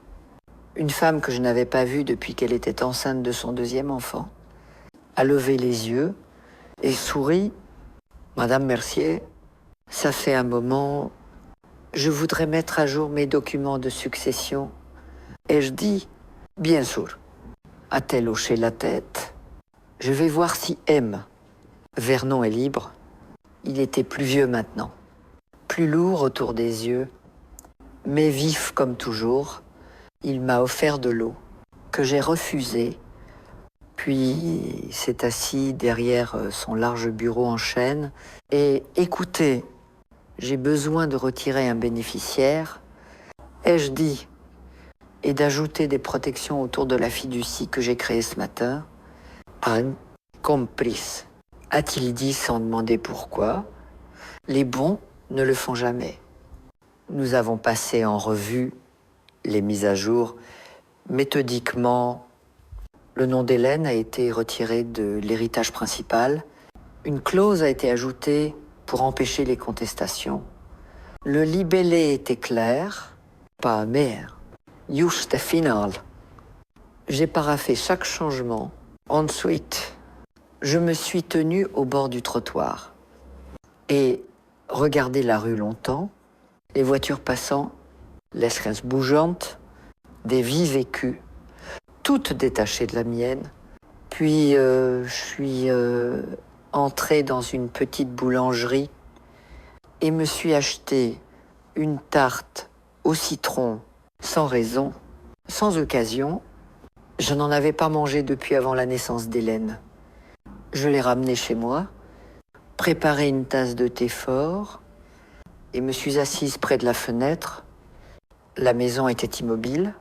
une femme que je n'avais pas vue depuis qu'elle était enceinte de son 2e enfant, a levé les yeux et sourit. Madame Mercier, ça fait un moment, je voudrais mettre à jour mes documents de succession. Et je dis, bien sûr. A-t-elle hoché la tête? Je vais voir si M. Vernon est libre. Il était plus vieux maintenant, plus lourd autour des yeux, mais vif comme toujours. Il m'a offert de l'eau, que j'ai refusée, puis s'est assis derrière son large bureau en chêne. Et écoutez, j'ai besoin de retirer un bénéficiaire. Ai-je dit, et d'ajouter des protections autour de la fiducie que j'ai créée ce matin. Anne, complice, a-t-il dit sans demander pourquoi. Les bons ne le font jamais. Nous avons passé en revue les mises à jour. Méthodiquement, le nom d'Hélène a été retiré de l'héritage principal. Une clause a été ajoutée pour empêcher les contestations. Le libellé était clair, pas amer. Juste final. J'ai paraphé chaque changement. Ensuite, je me suis tenu au bord du trottoir et regardé la rue longtemps, les voitures passant, l'esquisse bougeante, des vies vécues, toutes détachées de la mienne. Puis je suis entré dans une petite boulangerie et me suis acheté une tarte au citron sans raison, sans occasion. Je n'en avais pas mangé depuis avant la naissance d'Hélène. Je l'ai ramenée chez moi, préparé une tasse de thé fort et me suis assise près de la fenêtre. La maison était immobile,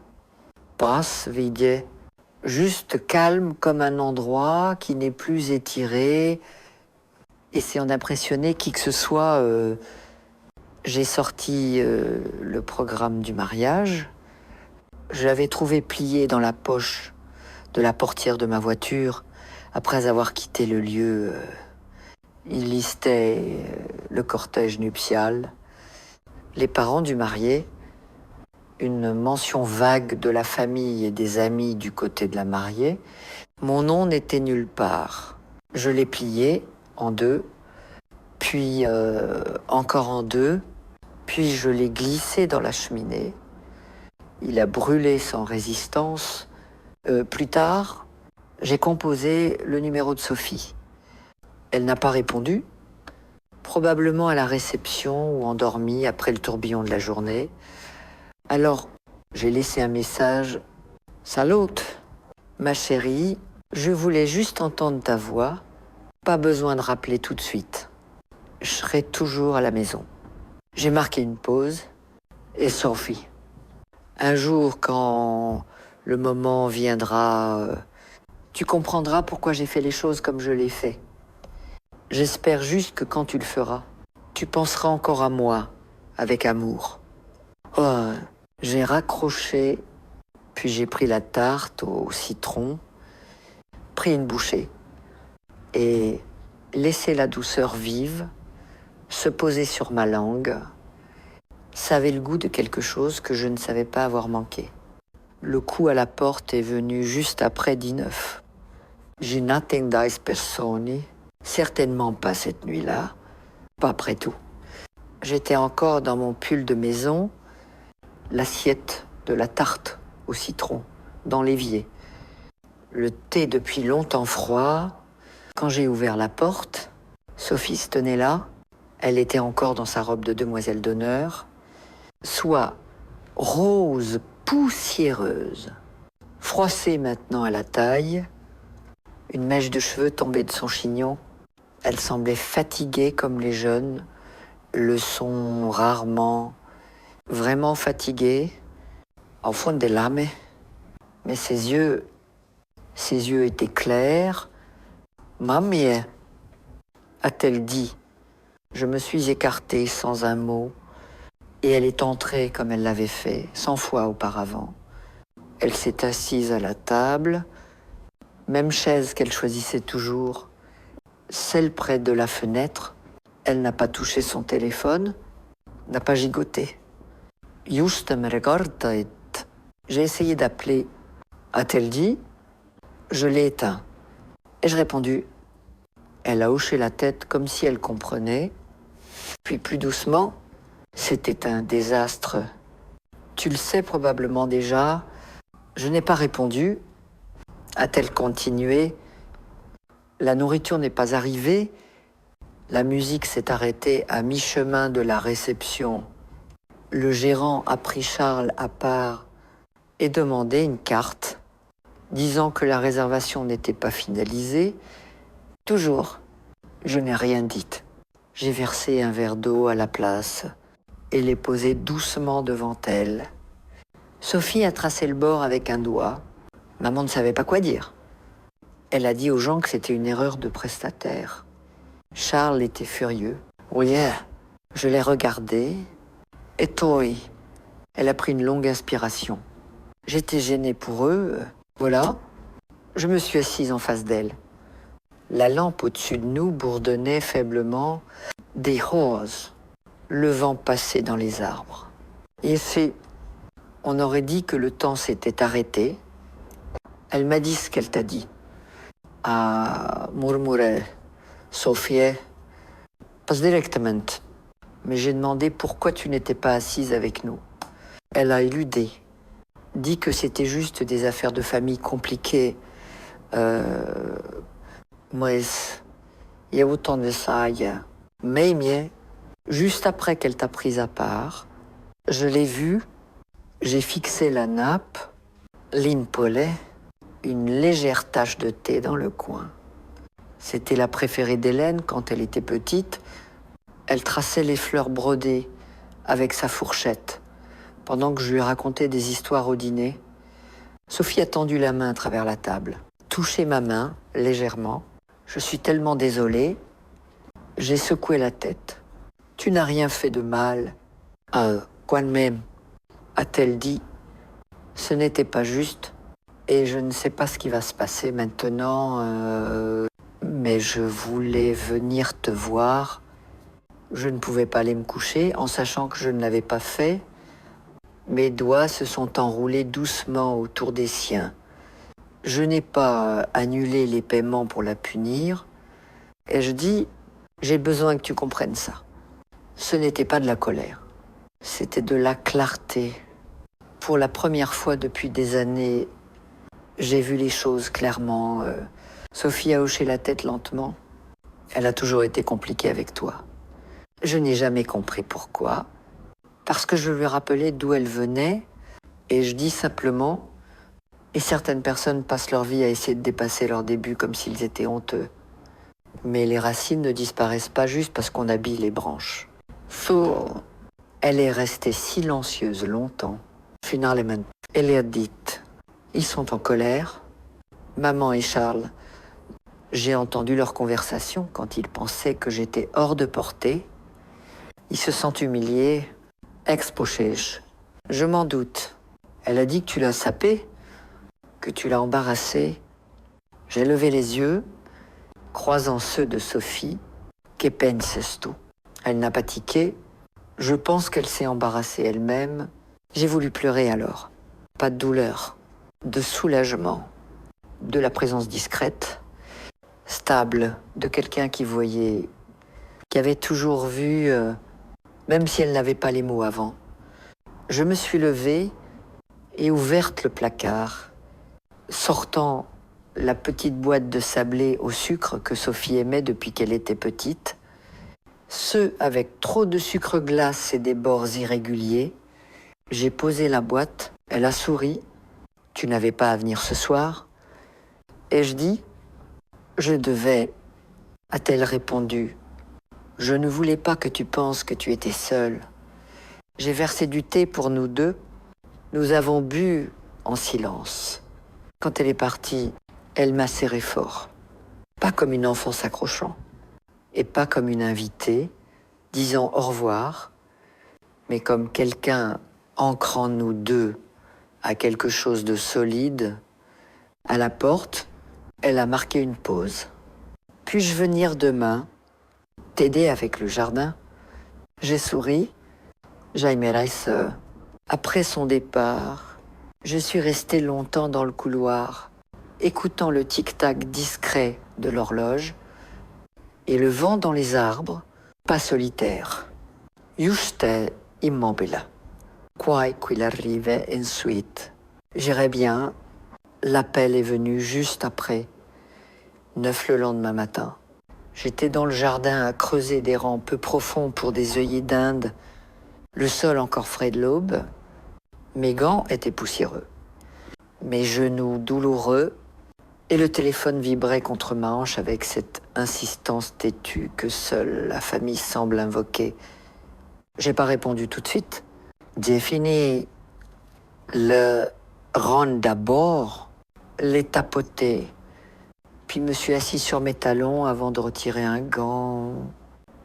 basse, vide, juste calme comme un endroit qui n'est plus étiré, essayant d'impressionner qui que ce soit. J'ai sorti le programme du mariage. Je l'avais trouvé plié dans la poche de la portière de ma voiture Après avoir quitté le lieu, il listait le cortège nuptial, les parents du marié, une mention vague de la famille et des amis du côté de la mariée. Mon nom n'était nulle part. Je l'ai plié en deux, puis encore en deux, puis je l'ai glissé dans la cheminée. Il a brûlé sans résistance. Plus tard, j'ai composé le numéro de Sophie. Elle n'a pas répondu, probablement à la réception ou endormie après le tourbillon de la journée. Alors, j'ai laissé un message. « Salut, ma chérie, je voulais juste entendre ta voix. Pas besoin de rappeler tout de suite. Je serai toujours à la maison. » J'ai marqué une pause. Et Sophie. Un jour, quand le moment viendra, tu comprendras pourquoi j'ai fait les choses comme je les fais. J'espère juste que quand tu le feras, tu penseras encore à moi, avec amour. Oh, j'ai raccroché, puis j'ai pris la tarte au citron, pris une bouchée, et laissé la douceur vive se poser sur ma langue. Ça avait le goût de quelque chose que je ne savais pas avoir manqué. Le coup à la porte est venu juste après 19. J'ai n'attendies persone, certainement pas cette nuit-là, pas après tout. J'étais encore dans mon pull de maison, l'assiette de la tarte au citron, dans l'évier. Le thé depuis longtemps froid. Quand j'ai ouvert la porte, Sophie se tenait là. Elle était encore dans sa robe de demoiselle d'honneur, soit rose poussiéreuse, froissée maintenant à la taille, une mèche de cheveux tombée de son chignon. Elle semblait fatiguée comme les jeunes le sont rarement, vraiment fatiguée, au fond des lames. Mais ses yeux étaient clairs. « Mamie » a-t-elle dit. Je me suis écartée sans un mot, et elle est entrée comme elle l'avait fait 100 fois auparavant. Elle s'est assise à la table, même chaise qu'elle choisissait toujours, celle près de la fenêtre. Elle n'a pas touché son téléphone, n'a pas gigoté. Juste me regarda et j'ai essayé d'appeler. A-t-elle dit? Je l'ai éteint. Ai-je répondu? Elle a hoché la tête comme si elle comprenait. Puis plus doucement, c'était un désastre. Tu le sais probablement déjà. Je n'ai pas répondu. A-t-elle continué? La nourriture n'est pas arrivée. La musique s'est arrêtée à mi-chemin de la réception. Le gérant a pris Charles à part et demandé une carte, disant que la réservation n'était pas finalisée. Toujours, je n'ai rien dit. J'ai versé un verre d'eau à la place et l'ai posé doucement devant elle. Sophie a tracé le bord avec un doigt. Maman ne savait pas quoi dire. Elle a dit aux gens que c'était une erreur de prestataire. Charles était furieux. « Oui, je l'ai regardé. Et toi ?» Elle a pris une longue inspiration. J'étais gênée pour eux. Voilà. Je me suis assise en face d'elle. La lampe au-dessus de nous bourdonnait faiblement. Des roses. Le vent passait dans les arbres. Ici, on aurait dit que le temps s'était arrêté. Elle m'a dit ce qu'elle t'a dit. A murmuré Sophie, pas directement. Mais j'ai demandé pourquoi tu n'étais pas assise avec nous. Elle a éludé. Dit que c'était juste des affaires de famille compliquées. Mais il y a autant de ça. Mais, juste après qu'elle t'a prise à part, je l'ai vue, j'ai fixé la nappe, l'impolé, une légère tache de thé dans le coin. C'était la préférée d'Hélène quand elle était petite. Elle traçait les fleurs brodées avec sa fourchette. Pendant que je lui racontais des histoires au dîner, Sophie a tendu la main à travers la table, touché ma main légèrement. Je suis tellement désolée. J'ai secoué la tête. Tu n'as rien fait de mal. Quoi de même, a-t-elle dit. Ce n'était pas juste. Et je ne sais pas ce qui va se passer maintenant, mais je voulais venir te voir. Je ne pouvais pas aller me coucher en sachant que je ne l'avais pas fait. Mes doigts se sont enroulés doucement autour des siens. Je n'ai pas annulé les paiements pour la punir. Et je dis, j'ai besoin que tu comprennes ça. Ce n'était pas de la colère. C'était de la clarté. Pour la première fois depuis des années, j'ai vu les choses clairement. Sophie a hoché la tête lentement. Elle a toujours été compliquée avec toi. Je n'ai jamais compris pourquoi. Parce que je lui rappelais d'où elle venait, et je dis simplement, et certaines personnes passent leur vie à essayer de dépasser leurs débuts comme s'ils étaient honteux. Mais les racines ne disparaissent pas juste parce qu'on habille les branches. Elle est restée silencieuse longtemps. Finalement, elle a dit, ils sont en colère. Maman et Charles, j'ai entendu leur conversation quand ils pensaient que j'étais hors de portée. Ils se sentent humiliés. Expochèche. Je m'en doute. Elle a dit que tu l'as sapé, que tu l'as embarrassé. J'ai levé les yeux, croisant ceux de Sophie. Que penses tu? Elle n'a pas tiqué. Je pense qu'elle s'est embarrassée elle-même. J'ai voulu pleurer alors. Pas de douleur, de soulagement, de la présence discrète, stable, de quelqu'un qui voyait, qui avait toujours vu, même si elle n'avait pas les mots avant. Je me suis levée et ouverte le placard, sortant la petite boîte de sablé au sucre que Sophie aimait depuis qu'elle était petite, ceux avec trop de sucre glace et des bords irréguliers. J'ai posé la boîte, elle a souri, tu n'avais pas à venir ce soir, et je dis, je devais, a-t-elle répondu, je ne voulais pas que tu penses que tu étais seule. J'ai versé du thé pour nous deux. Nous avons bu en silence. Quand elle est partie, elle m'a serré fort. Pas comme une enfant s'accrochant, et pas comme une invitée, disant au revoir, mais comme quelqu'un ancrant nous deux à quelque chose de solide. À la porte, elle a marqué une pause. Puis-je venir demain t'aider avec le jardin? J'ai souri. Jaime Rice, après son départ, je suis restée longtemps dans le couloir, écoutant le tic-tac discret de l'horloge et le vent dans les arbres, pas solitaire. Juste immobile. Quoi qu'il arrive ensuite. J'irai bien. L'appel est venu juste après. 9 le lendemain matin. J'étais dans le jardin à creuser des rangs peu profonds pour des œillets d'Inde. Le sol encore frais de l'aube. Mes gants étaient poussiéreux. Mes genoux douloureux. Et le téléphone vibrait contre ma hanche avec cette insistance têtue que seule la famille semble invoquer. J'ai pas répondu tout de suite. J'ai fini le rang d'abord, les tapoter, puis me suis assis sur mes talons avant de retirer un gant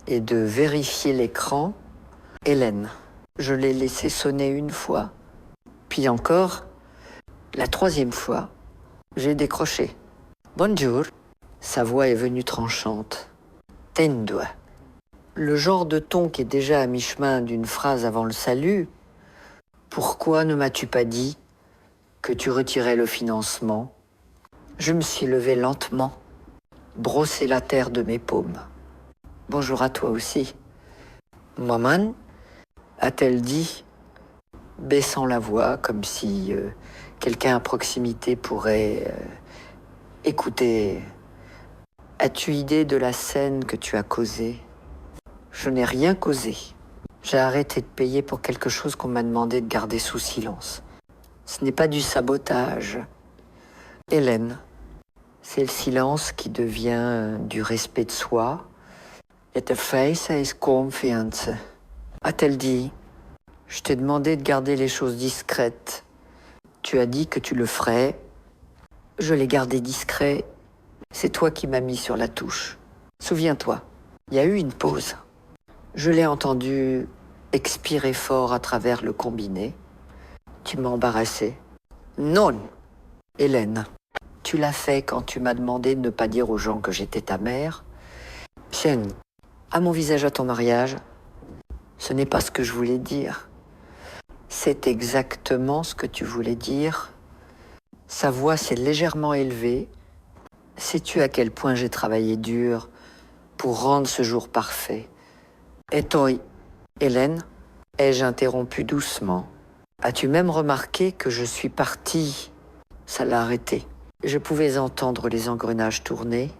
et de vérifier l'écran. Hélène, je l'ai laissé sonner une fois, puis encore, la 3e fois, j'ai décroché. Bonjour, sa voix est venue tranchante. Tendo. Le genre de ton qui est déjà à mi-chemin d'une phrase avant le salut. Pourquoi ne m'as-tu pas dit que tu retirais le financement? Je me suis levée lentement, brossé la terre de mes paumes. Bonjour à toi aussi. Maman, a-t-elle dit, baissant la voix comme si quelqu'un à proximité pourrait écouter. As-tu idée de la scène que tu as causée? Je n'ai rien causé. J'ai arrêté de payer pour quelque chose qu'on m'a demandé de garder sous silence. Ce n'est pas du sabotage. Hélène, c'est le silence qui devient du respect de soi. Et te face is confiance. A-t-elle dit, je t'ai demandé de garder les choses discrètes. Tu as dit que tu le ferais. Je l'ai gardé discret. C'est toi qui m'as mis sur la touche. Souviens-toi, il y a eu une pause. Je l'ai entendu expirer fort à travers le combiné. Tu m'as embarrassé. Non, Hélène, tu l'as fait quand tu m'as demandé de ne pas dire aux gens que j'étais ta mère. Chen, à mon visage à ton mariage, ce n'est pas ce que je voulais dire. C'est exactement ce que tu voulais dire. Sa voix s'est légèrement élevée. Sais-tu à quel point j'ai travaillé dur pour rendre ce jour parfait? Et toi, Hélène, ai-je interrompu doucement? As-tu même remarqué que je suis partie? Ça l'a arrêté. Je pouvais entendre les engrenages tourner.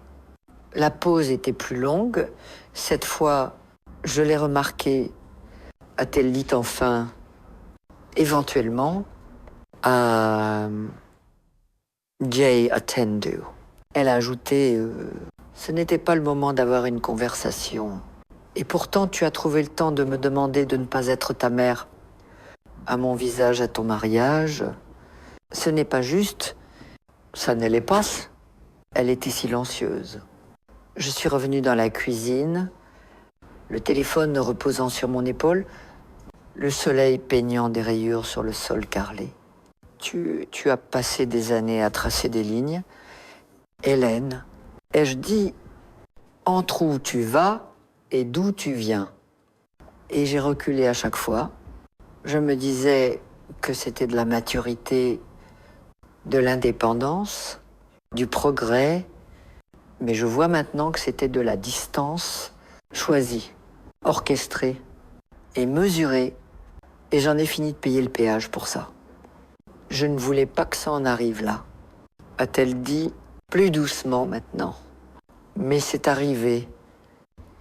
La pause était plus longue. Cette fois, je l'ai remarqué. A-t-elle dit enfin, éventuellement, à Jay Attendu. Elle a ajouté, ce n'était pas le moment d'avoir une conversation. Et pourtant, tu as trouvé le temps de me demander de ne pas être ta mère. À mon visage, à ton mariage. Ce n'est pas juste. Ça ne l'est pas. Elle était silencieuse. Je suis revenue dans la cuisine, le téléphone reposant sur mon épaule, le soleil peignant des rayures sur le sol carrelé. Tu as passé des années à tracer des lignes. Hélène, ai-je dit entre où tu vas et d'où tu viens? Et j'ai reculé à chaque fois. Je me disais que c'était de la maturité, de l'indépendance, du progrès, mais je vois maintenant que c'était de la distance choisie, orchestrée et mesurée, et j'en ai fini de payer le péage pour ça. Je ne voulais pas que ça en arrive là, a-t-elle dit, plus doucement maintenant. Mais c'est arrivé.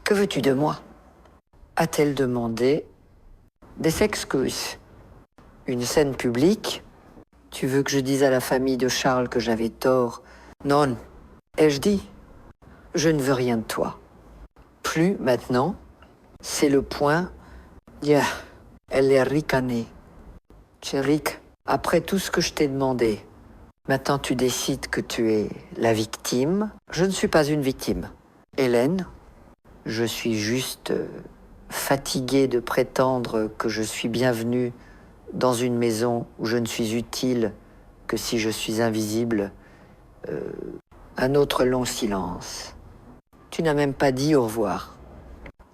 Que veux-tu de moi? A-t-elle demandé. Des excuses. Une scène publique. Tu veux que je dise à la famille de Charles que j'avais tort? Non. Ai-je dit? Je ne veux rien de toi. Plus maintenant. C'est le point. Yeah. Elle est ricanée. Chérik, après tout ce que je t'ai demandé, maintenant tu décides que tu es la victime. Je ne suis pas une victime. Hélène, je suis juste fatiguée de prétendre que je suis bienvenue dans une maison où je ne suis utile que si je suis invisible. Un autre long silence. Tu n'as même pas dit au revoir.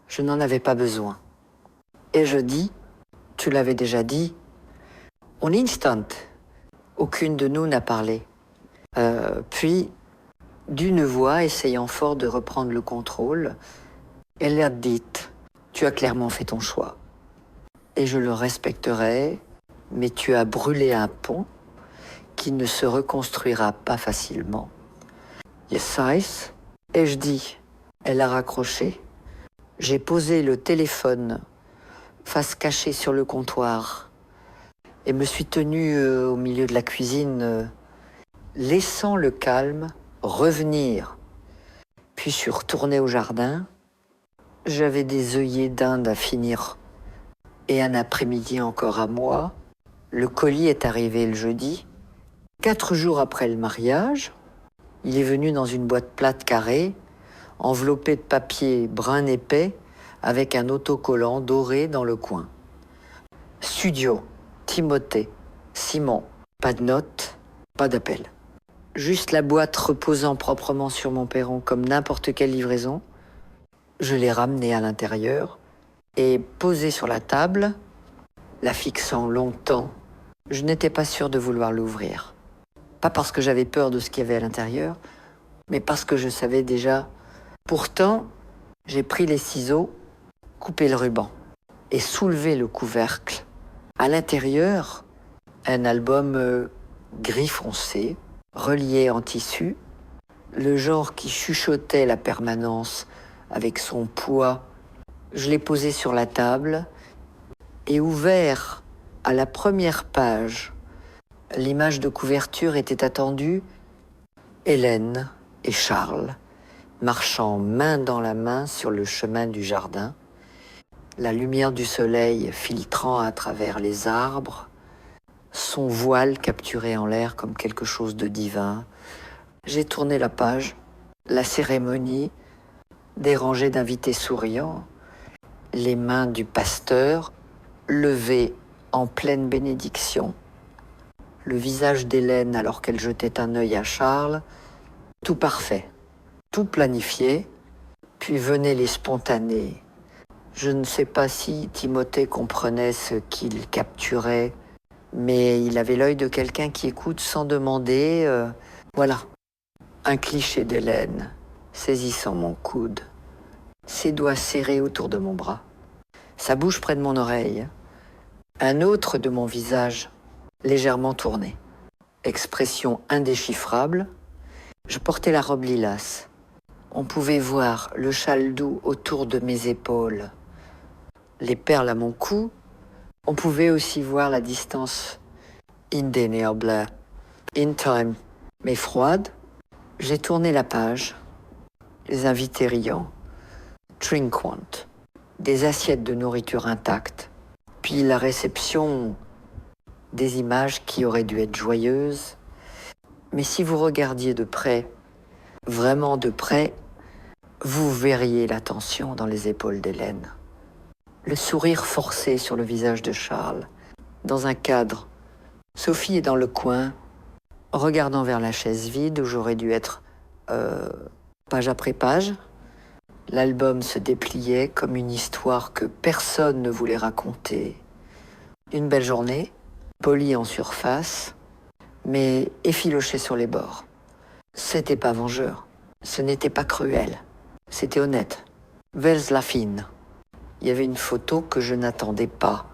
Je n'en avais pas besoin. Et je dis, tu l'avais déjà dit, en instant, aucune de nous n'a parlé. Puis, d'une voix essayant fort de reprendre le contrôle, elle a dit, tu as clairement fait ton choix. Et je le respecterai, mais tu as brûlé un pont qui ne se reconstruira pas facilement. Yes, et je dis, elle a raccroché. J'ai posé le téléphone face cachée sur le comptoir et me suis tenue au milieu de la cuisine, laissant le calme revenir. Puis je suis retournée au jardin. J'avais des œillets d'Inde à finir et un après-midi encore à moi. Le colis est arrivé le jeudi. 4 jours après le mariage, il est venu dans une boîte plate carrée, enveloppée de papier brun épais, avec un autocollant doré dans le coin. Studio, Timothée, Simon, pas de notes, pas d'appel. Juste la boîte reposant proprement sur mon perron comme n'importe quelle livraison. Je l'ai ramenée à l'intérieur et posée sur la table, la fixant longtemps. Je n'étais pas sûr de vouloir l'ouvrir. Pas parce que j'avais peur de ce qu'il y avait à l'intérieur, mais parce que je savais déjà. Pourtant, j'ai pris les ciseaux, coupé le ruban et soulevé le couvercle. À l'intérieur, un album gris foncé, relié en tissu, le genre qui chuchotait la permanence avec son poids. Je l'ai posé sur la table et ouvert à la première page. L'image de couverture était attendue. Hélène et Charles, marchant main dans la main sur le chemin du jardin, la lumière du soleil filtrant à travers les arbres, son voile capturé en l'air comme quelque chose de divin. J'ai tourné la page, la cérémonie, des rangées d'invités souriants, les mains du pasteur levées en pleine bénédiction, le visage d'Hélène alors qu'elle jetait un œil à Charles. Tout parfait, tout planifié, puis venaient les spontanés. Je ne sais pas si Timothée comprenait ce qu'il capturait, mais il avait l'œil de quelqu'un qui écoute sans demander. Voilà, un cliché d'Hélène, saisissant mon coude, ses doigts serrés autour de mon bras, sa bouche près de mon oreille, un autre de mon visage, légèrement tourné. Expression indéchiffrable, je portais la robe lilas. On pouvait voir le châle doux autour de mes épaules, les perles à mon cou. On pouvait aussi voir la distance indéniable, in time, mais froide. J'ai tourné la page, les invités riants, trinquant, des assiettes de nourriture intactes, puis la réception des images qui auraient dû être joyeuses. Mais si vous regardiez de près, vraiment de près, vous verriez la tension dans les épaules d'Hélène. Le sourire forcé sur le visage de Charles. Dans un cadre, Sophie est dans le coin, regardant vers la chaise vide où j'aurais dû être page après page. L'album se dépliait comme une histoire que personne ne voulait raconter. Une belle journée, polie en surface, mais effilochée sur les bords. C'était pas vengeur, ce n'était pas cruel, c'était honnête. Vels la fine. Il y avait une photo que je n'attendais pas.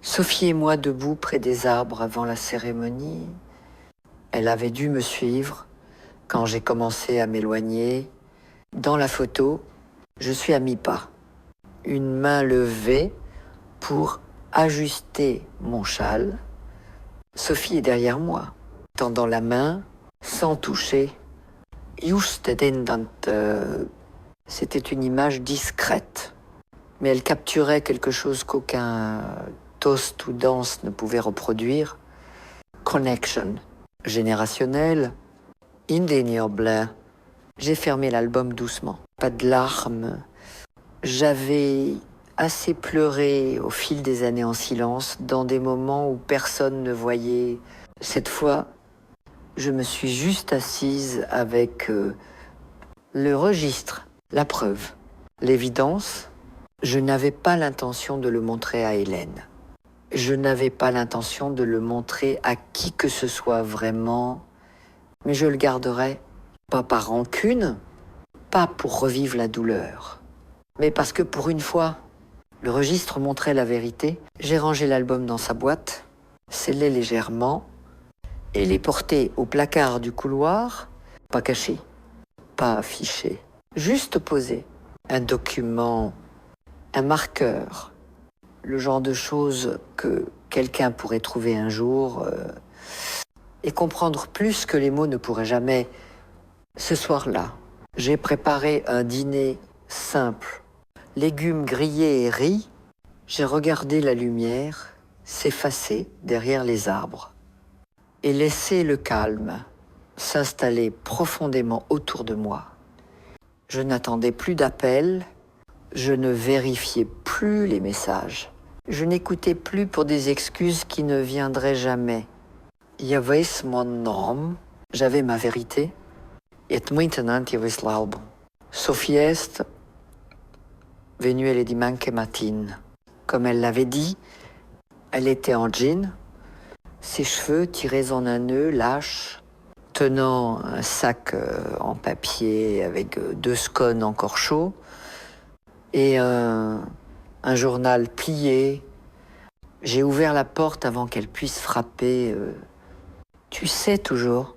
Sophie et moi debout près des arbres avant la cérémonie. Elle avait dû me suivre quand j'ai commencé à m'éloigner. Dans la photo, je suis à mi-pas, une main levée pour ajuster mon châle. Sophie est derrière moi, tendant la main, sans toucher. C'était une image discrète, mais elle capturait quelque chose qu'aucun toast ou danse ne pouvait reproduire. Connection générationnelle, indéniable. J'ai fermé l'album doucement. Pas de larmes. J'avais assez pleuré au fil des années en silence, dans des moments où personne ne voyait. Cette fois, je me suis juste assise avec le registre, la preuve, l'évidence. Je n'avais pas l'intention de le montrer à Hélène. Je n'avais pas l'intention de le montrer à qui que ce soit vraiment, mais je le garderai, pas par rancune, pas pour revivre la douleur, mais parce que pour une fois, le registre montrait la vérité. J'ai rangé l'album dans sa boîte, scellé légèrement, et l'ai porté au placard du couloir, pas caché, pas affiché, juste posé. Un document, un marqueur, le genre de choses que quelqu'un pourrait trouver un jour et comprendre plus que les mots ne pourraient jamais. Ce soir-là, j'ai préparé un dîner simple, légumes grillés et riz. J'ai regardé la lumière s'effacer derrière les arbres et laissé le calme s'installer profondément autour de moi. Je n'attendais plus d'appels, je ne vérifiais plus les messages. Je n'écoutais plus pour des excuses qui ne viendraient jamais. J'avais mon nom, j'avais ma vérité. Et maintenant, j'avais l'album. Sophie est venue elle dimanche matin. Comme elle l'avait dit, elle était en jean, ses cheveux tirés en un nœud lâche, tenant un sac en papier avec 2 scones encore chauds et un journal plié. J'ai ouvert la porte avant qu'elle puisse frapper. Tu sais toujours,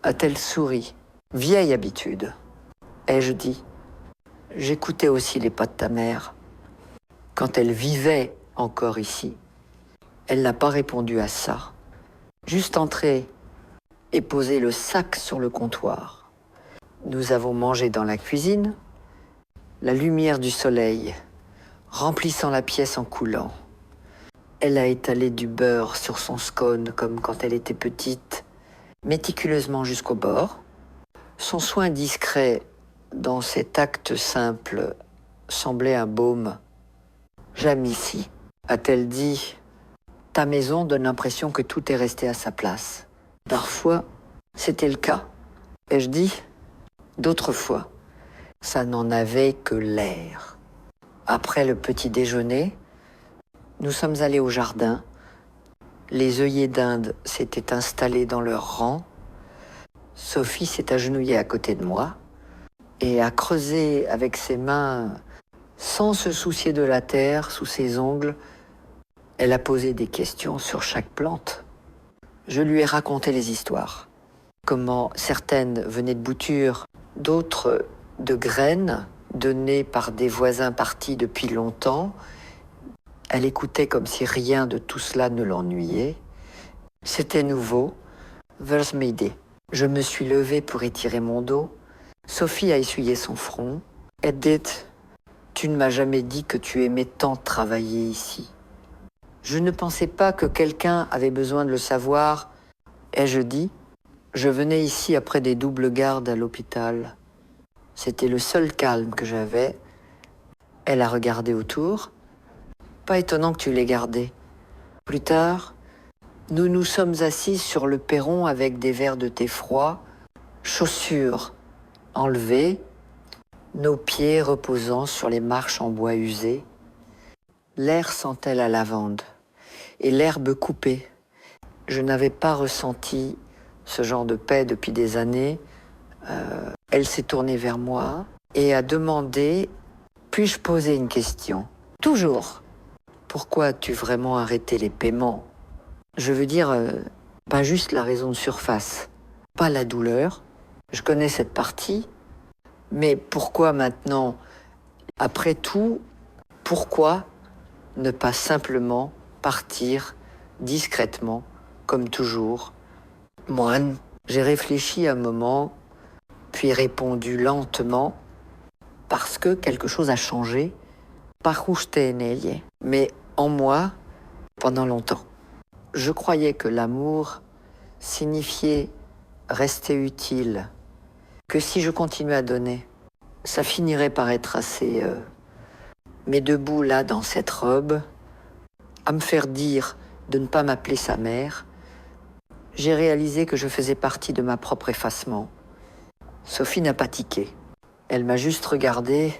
a-t-elle souri. Vieille habitude, ai-je dit. J'écoutais aussi les pas de ta mère. Quand elle vivait encore ici, elle n'a pas répondu à ça. Juste entrée et posé le sac sur le comptoir. Nous avons mangé dans la cuisine, la lumière du soleil remplissant la pièce en coulant. Elle a étalé du beurre sur son scone comme quand elle était petite, méticuleusement jusqu'au bord. Son soin discret dans cet acte simple semblait un baume. J'aime ici, a-t-elle dit, Ta maison donne l'impression que tout est resté à sa place. Parfois, c'était le cas. Et je dis, d'autres fois, ça n'en avait que l'air. Après le petit déjeuner, nous sommes allés au jardin. Les œillets d'Inde s'étaient installés dans leur rang. Sophie s'est agenouillée à côté de moi et a creusé avec ses mains, sans se soucier de la terre, sous ses ongles. Elle a posé des questions sur chaque plante. Je lui ai raconté les histoires. Comment certaines venaient de boutures, d'autres de graines données par des voisins partis depuis longtemps. Elle écoutait comme si rien de tout cela ne l'ennuyait. C'était nouveau. Versmede. Je me suis levée pour étirer mon dos. Sophie a essuyé son front. Edith, tu ne m'as jamais dit que tu aimais tant travailler ici. Je ne pensais pas que quelqu'un avait besoin de le savoir. Ai-je dit ? Je venais ici après des doubles gardes à l'hôpital. C'était le seul calme que j'avais. Elle a regardé autour. Pas étonnant que tu l'aies gardé. Plus tard, nous nous sommes assis sur le perron avec des verres de thé froid, chaussures enlevées, nos pieds reposant sur les marches en bois usé. L'air sentait la lavande et l'herbe coupée. Je n'avais pas ressenti ce genre de paix depuis des années. Elle s'est tournée vers moi et a demandé « Puis-je poser une question ?» Toujours. Pourquoi as-tu vraiment arrêté les paiements ? Je veux dire, pas juste la raison de surface, pas la douleur. Je connais cette partie, mais pourquoi maintenant ? Après tout, pourquoi ne pas simplement partir discrètement, comme toujours ? Moine, j'ai réfléchi un moment, puis répondu lentement, parce que quelque chose a changé, mais en moi, pendant longtemps. Je croyais que l'amour signifiait rester utile, que si je continuais à donner, ça finirait par être assez... Mais debout là, dans cette robe, à me faire dire de ne pas m'appeler sa mère, j'ai réalisé que je faisais partie de ma propre effacement. Sophie n'a pas tiqué. Elle m'a juste regardé.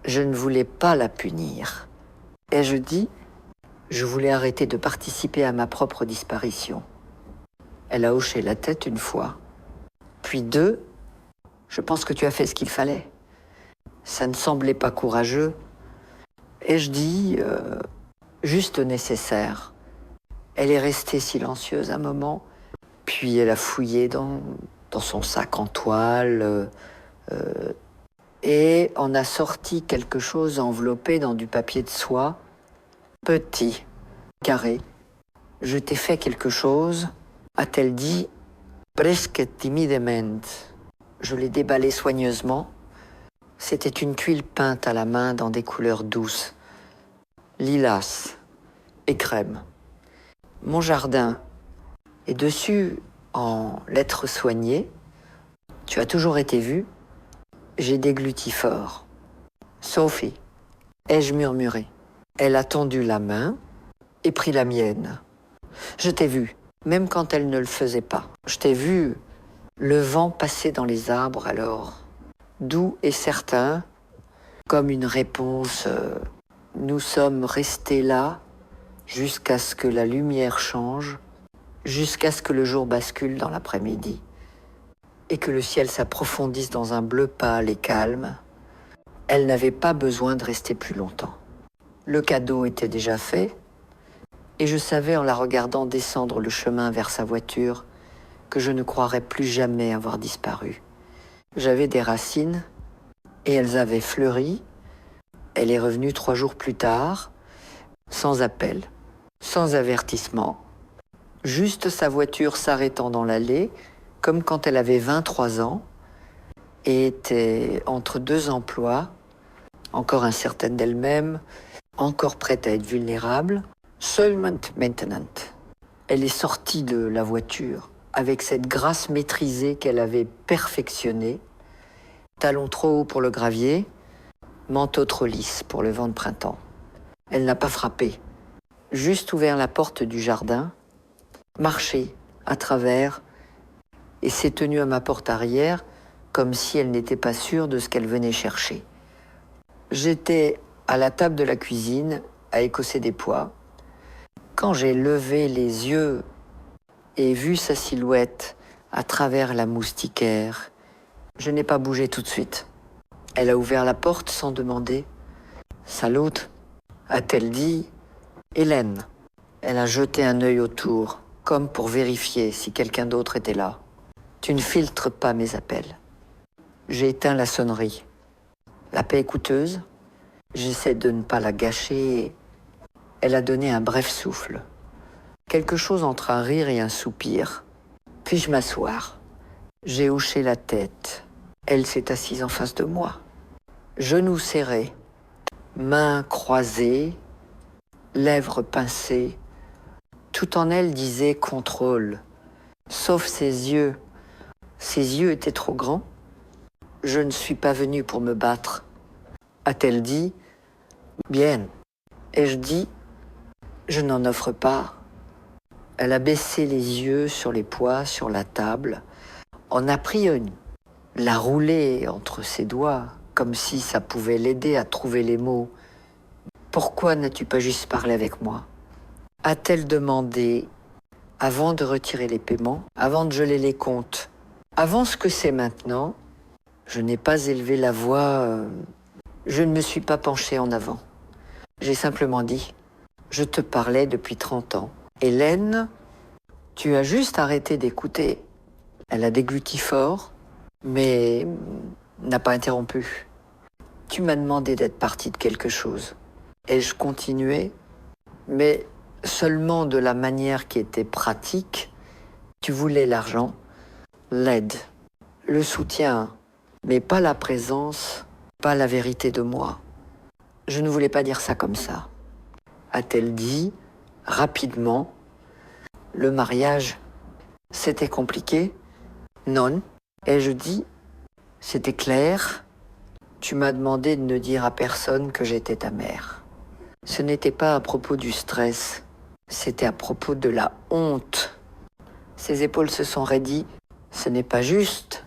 Je ne voulais pas la punir. Et je dis, je voulais arrêter de participer à ma propre disparition. Elle a hoché la tête une fois. Puis deux, je pense que tu as fait ce qu'il fallait. Ça ne semblait pas courageux. Et je dis, juste nécessaire. Elle est restée silencieuse un moment, puis elle a fouillé dans son sac en toile et en a sorti quelque chose enveloppé dans du papier de soie, petit, carré. Je t'ai fait quelque chose, a-t-elle dit, presque timidement. Je l'ai déballé soigneusement. C'était une tuile peinte à la main dans des couleurs douces, lilas et crème. Mon jardin, et dessus, en lettres soignées, tu as toujours été vue, j'ai dégluti fort. Sophie, ai-je murmuré. Elle a tendu la main et pris la mienne. Je t'ai vue, même quand elle ne le faisait pas. Je t'ai vu, le vent passer dans les arbres alors, doux et certain, comme une réponse. Nous sommes restés là jusqu'à ce que la lumière change, jusqu'à ce que le jour bascule dans l'après-midi et que le ciel s'approfondisse dans un bleu pâle et calme. Elle n'avait pas besoin de rester plus longtemps. Le cadeau était déjà fait et je savais en la regardant descendre le chemin vers sa voiture que je ne croirais plus jamais avoir disparu. J'avais des racines et elles avaient fleuri. Elle est revenue 3 jours plus tard, sans appel, sans avertissement, juste sa voiture s'arrêtant dans l'allée, comme quand elle avait 23 ans, et était entre 2 emplois, encore incertaine d'elle-même, encore prête à être vulnérable, seulement maintenant. Elle est sortie de la voiture avec cette grâce maîtrisée qu'elle avait perfectionnée, talons trop hauts pour le gravier, manteau trop lisse pour le vent de printemps. Elle n'a pas frappé. juste ouvert la porte du jardin, marché à travers et s'est tenue à ma porte arrière comme si elle n'était pas sûre de ce qu'elle venait chercher. J'étais à la table de la cuisine à écosser des pois. Quand j'ai levé les yeux et vu sa silhouette à travers la moustiquaire, je n'ai pas bougé tout de suite. Elle a ouvert la porte sans demander. « Salut », a-t-elle dit. « Hélène ». Elle a jeté un œil autour, comme pour vérifier si quelqu'un d'autre était là. « Tu ne filtres pas mes appels. » J'ai éteint la sonnerie. La paix est coûteuse. J'essaie de ne pas la gâcher. Elle a donné un bref souffle. Quelque chose entre un rire et un soupir. Puis-je m'asseoir? J'ai hoché la tête. Elle s'est assise en face de moi. Genoux serrés, mains croisées, lèvres pincées. Tout en elle disait contrôle. Sauf ses yeux. Ses yeux étaient trop grands. Je ne suis pas venue pour me battre. A-t-elle dit? Bien. Ai-je dit? Je n'en offre pas. Elle a baissé les yeux sur les pois, sur la table, en a pris une, l'a roulée entre ses doigts, comme si ça pouvait l'aider à trouver les mots. Pourquoi n'as-tu pas juste parlé avec moi? A-t-elle demandé, avant de retirer les paiements, avant de geler les comptes, avant ce que c'est maintenant? Je n'ai pas élevé la voix, je ne me suis pas penchée en avant. J'ai simplement dit, je te parlais depuis 30 ans. Hélène, tu as juste arrêté d'écouter. Elle a dégluti fort, mais n'a pas interrompu. Tu m'as demandé d'être partie de quelque chose. Ai-je continué? Mais seulement de la manière qui était pratique. Tu voulais l'argent, l'aide, le soutien, mais pas la présence, pas la vérité de moi. Je ne voulais pas dire ça comme ça. A-t-elle dit, rapidement, le mariage, c'était compliqué? Non. Ai-je dit, c'était clair? Tu m'as demandé de ne dire à personne que j'étais ta mère. Ce n'était pas à propos du stress, c'était à propos de la honte. Ses épaules se sont raidies. Ce n'est pas juste,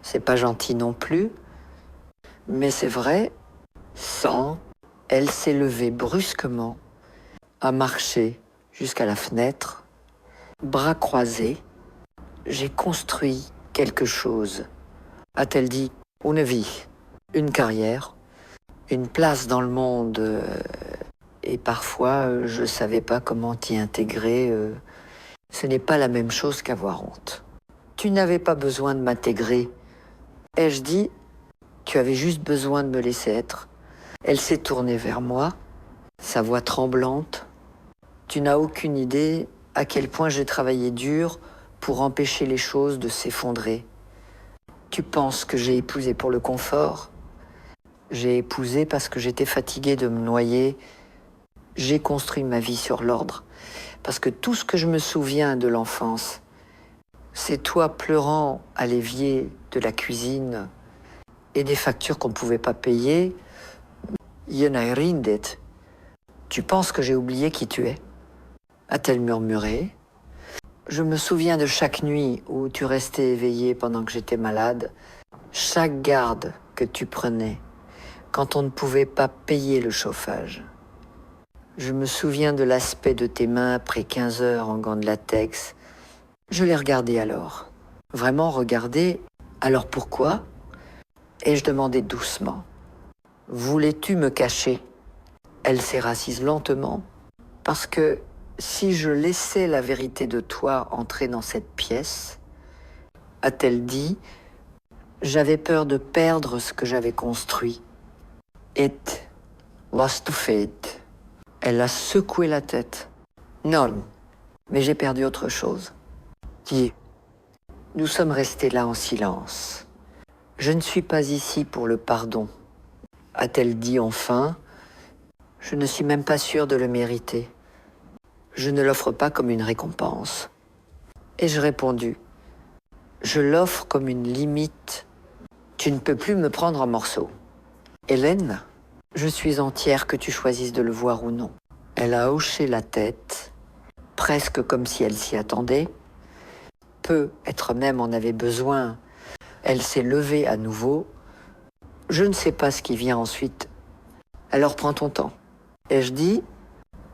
c'est pas gentil non plus, mais c'est vrai, sans. Elle s'est levée brusquement, a marché jusqu'à la fenêtre, bras croisés. J'ai construit quelque chose. A-t-elle dit, une vie, une carrière, une place dans le monde, et parfois je ne savais pas comment t'y intégrer. Ce n'est pas la même chose qu'avoir honte. Tu n'avais pas besoin de m'intégrer. Ai-je dit, tu avais juste besoin de me laisser être. Elle s'est tournée vers moi, sa voix tremblante. Tu n'as aucune idée à quel point j'ai travaillé dur pour empêcher les choses de s'effondrer. Tu penses que j'ai épousé pour le confort? J'ai épousé parce que j'étais fatiguée de me noyer. J'ai construit ma vie sur l'ordre. Parce que tout ce que je me souviens de l'enfance, c'est toi pleurant à l'évier de la cuisine et des factures qu'on ne pouvait pas payer. Rindet. Tu penses que j'ai oublié qui tu es? A-t-elle murmuré. Je me souviens de chaque nuit où tu restais éveillé pendant que j'étais malade, chaque garde que tu prenais quand on ne pouvait pas payer le chauffage. Je me souviens de l'aspect de tes mains après 15 heures en gants de latex. Je les regardais alors. Vraiment regardé. Alors pourquoi? Ai-je demandé doucement. Voulais-tu me cacher? Elle s'est rassise lentement, parce que si je laissais la vérité de toi entrer dans cette pièce, a-t-elle dit, j'avais peur de perdre ce que j'avais construit. It was to fate. Elle a secoué la tête. Non, mais j'ai perdu autre chose. Dis, nous sommes restés là en silence. Je ne suis pas ici pour le pardon. A-t-elle dit enfin, je ne suis même pas sûre de le mériter. Je ne l'offre pas comme une récompense. Ai-je répondu, je l'offre comme une limite. Tu ne peux plus me prendre en morceaux. Hélène, je suis entière que tu choisisses de le voir ou non. Elle a hoché la tête, presque comme si elle s'y attendait. Peu, être même en avait besoin. Elle s'est levée à nouveau. Je ne sais pas ce qui vient ensuite. Alors prends ton temps. Ai-je dit,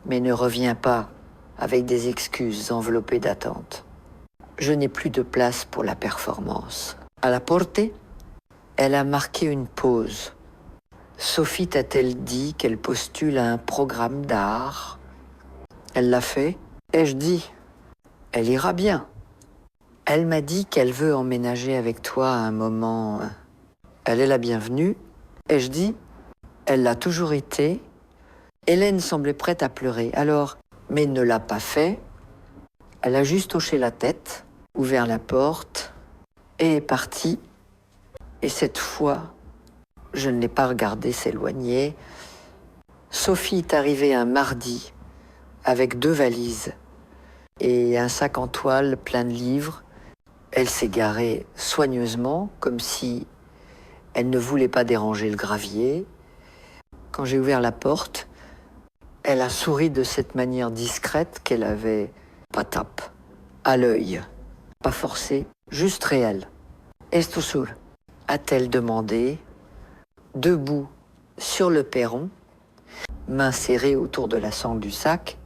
mais ne reviens pas avec des excuses enveloppées d'attente. Je n'ai plus de place pour la performance. À la portée, elle a marqué une pause. Sophie t'a-t-elle dit qu'elle postule à un programme d'art? Elle l'a fait. Ai-je dit, elle ira bien. Elle m'a dit qu'elle veut emménager avec toi à un moment. Elle est la bienvenue. Ai-je dit, elle l'a toujours été. Hélène semblait prête à pleurer. Alors, mais ne l'a pas fait. Elle a juste hoché la tête, ouvert la porte et est partie. Et cette fois, je ne l'ai pas regardée s'éloigner. Sophie est arrivée un mardi avec 2 valises et un sac en toile plein de livres. Elle s'est garée soigneusement, comme si elle ne voulait pas déranger le gravier. Quand j'ai ouvert la porte, elle a souri de cette manière discrète qu'elle avait pas tape, à l'œil, pas forcée, juste réelle. Esto sur, a-t-elle demandé, debout sur le perron, main serrée autour de la sangle du sac.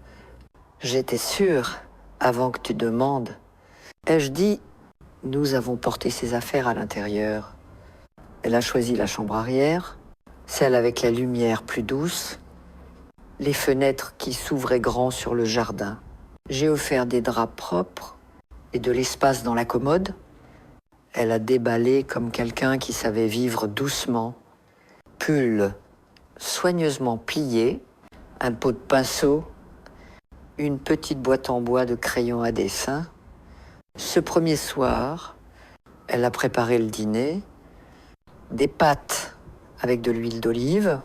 J'étais sûre, avant que tu demandes. Ai-je dit, nous avons porté ses affaires à l'intérieur. Elle a choisi la chambre arrière, celle avec la lumière plus douce, les fenêtres qui s'ouvraient grand sur le jardin. J'ai offert des draps propres et de l'espace dans la commode. Elle a déballé comme quelqu'un qui savait vivre doucement. Pull soigneusement plié, un pot de pinceau, une petite boîte en bois de crayons à dessin. Ce premier soir, elle a préparé le dîner, des pâtes avec de l'huile d'olive,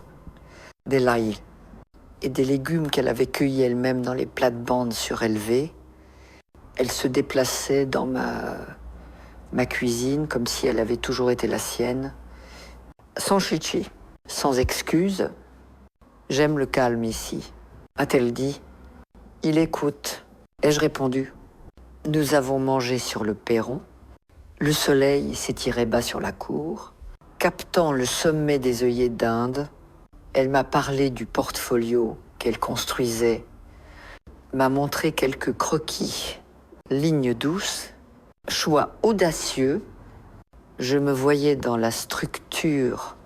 des l'ail et des légumes qu'elle avait cueillis elle-même dans les plates-bandes surélevées. Elle se déplaçait dans ma cuisine comme si elle avait toujours été la sienne, sans chichi, sans excuse. J'aime le calme ici, a-t-elle dit. Il écoute. Ai-je répondu? Nous avons mangé sur le perron. Le soleil s'étirait bas sur la cour. Captant le sommet des œillets d'Inde, elle m'a parlé du portfolio qu'elle construisait, m'a montré quelques croquis, lignes douces, choix audacieux. Je me voyais dans la structure,